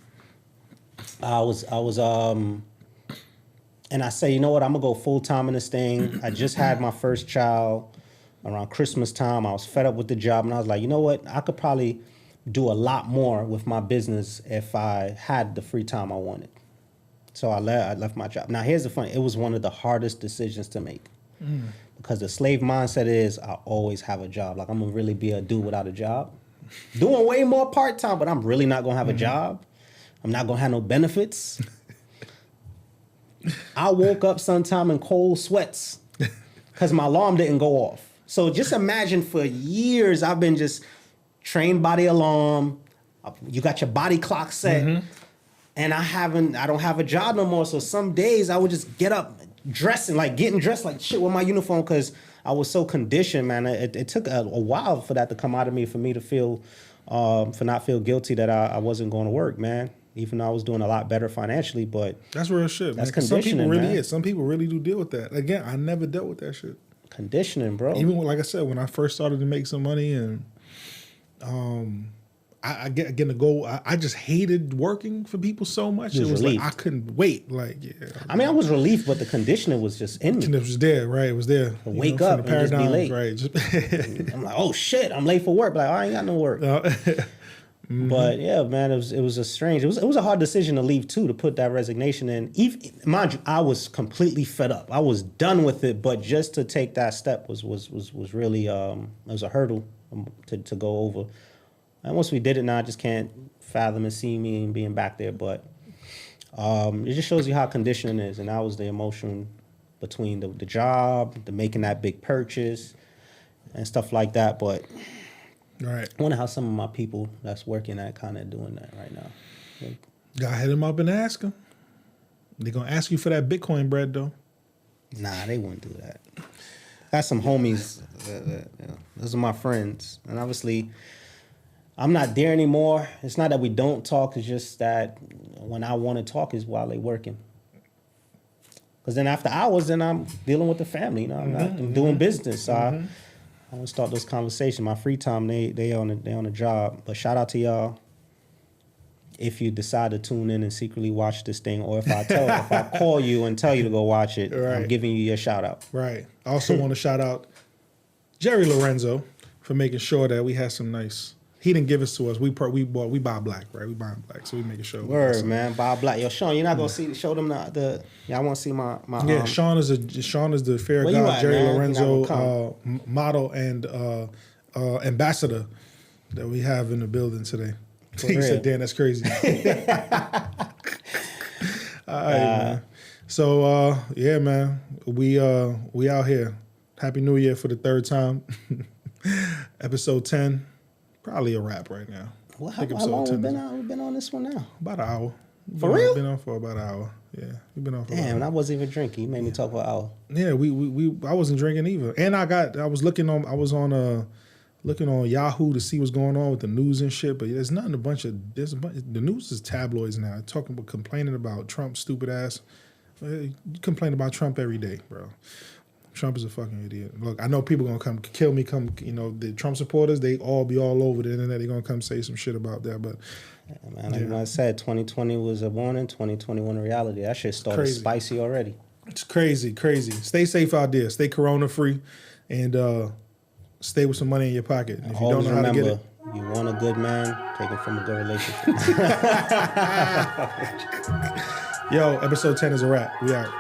I was and I say, you know what, I'm gonna go full-time in this thing. I just had my first child around Christmas time. I was fed up with the job, and I was like, you know what, I could probably do a lot more with my business if I had the free time I wanted. So I left my job. Now, here's the funny, it was one of the hardest decisions to make. Because the slave mindset is, I always have a job. Like, I'm going to really be a dude without a job. Doing way more part-time, but I'm really not going to have a job. I'm not going to have no benefits. I woke up sometime in cold sweats because my alarm didn't go off. So just imagine for years I've been just trained by the alarm. You got your body clock set. Mm-hmm. And I don't have a job no more. So some days I would just get up getting dressed like shit with my uniform because I was so conditioned, man. It took a while for that to come out of me, for me to feel, for not feel guilty that I wasn't going to work, man. Even though I was doing a lot better financially, but that's real shit. That's man. conditioning, Some people really do deal with that. Again, I never dealt with that shit. Conditioning, bro. Even when, like I said, when I first started to make some money, and I getting to go. I just hated working for people so much. It was like I couldn't wait. Like, yeah. I mean, I was relieved, but the conditioning was just in me. It was there, right? It was there. Wake up and just be late. Right? I'm like, oh shit, I'm late for work. Like, I ain't got no work. Mm-hmm. But yeah, man, it was a hard decision to leave too, to put that resignation in. Even, mind you, I was completely fed up. I was done with it, but just to take that step was really it was a hurdle to go over. And once we did it, now I just can't fathom and see me and being back there. But it just shows you how conditioning is, and that was the emotion between the job, the making that big purchase, and stuff like that. But right. I wonder how some of my people that's working at kind of doing that right now. Gotta hit them up and ask them. They're going to ask you for that Bitcoin bread, though. Nah, they wouldn't do that. Got some homies. Those are my friends. And obviously, I'm not there anymore. It's not that we don't talk. It's just that when I want to talk is while they working. Because then after hours, then I'm dealing with the family. You know, I'm doing business. So I want to start those conversations. My free time, they on the job. But shout out to y'all. If you decide to tune in and secretly watch this thing, or if I call you and tell you to go watch it, right. I'm giving you your shout out. Right. I also want to shout out Jerry Lorenzo for making sure that we had some nice. He didn't give us to us. We buy black, right? We buy black, so we make sure. Word, man, buy black. Yo, Sean, you're not gonna show them the. Yeah, I want to see my. Yeah, Sean is the fair god Jerry Lorenzo model and ambassador that we have in the building today. He said, "Dan, that's crazy." All right, man. So yeah, man, we out here. Happy New Year for the third time. Episode 10, probably a wrap right now. Well, how long we been on this one now? About an hour. For real? Been on for about an hour. Yeah, we've been on for. Damn, I wasn't even drinking. You made me talk for an hour. Yeah, I wasn't drinking either, and I was looking on Yahoo to see what's going on with the news and shit, but there's nothing. The news is tabloids now, complaining about Trump's stupid ass. You complain about Trump every day, bro. Trump is a fucking idiot. Look, I know people gonna come kill me. The Trump supporters, they all be all over the internet. They gonna come say some shit about that, but. Yeah, man, like I said, 2020 was a warning, 2021 a reality. That shit started spicy already. It's crazy. Stay safe out there. Stay corona free, and stay with some money in your pocket. And if you don't know how to get it, you want a good man, take it from a good relationship. Yo, episode 10 is a wrap. We out.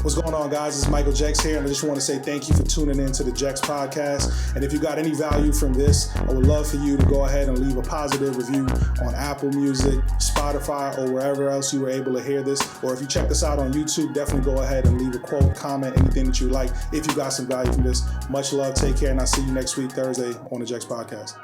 What's going on, guys? It's Michael Jex here, and I just want to say thank you for tuning in to the Jex Podcast. And if you got any value from this, I would love for you to go ahead and leave a positive review on Apple Music, Spotify, or wherever else you were able to hear this. Or if you check this out on YouTube, definitely go ahead and leave a quote, comment, anything that you like if you got some value from this. Much love, take care, and I'll see you next week, Thursday, on the Jex Podcast.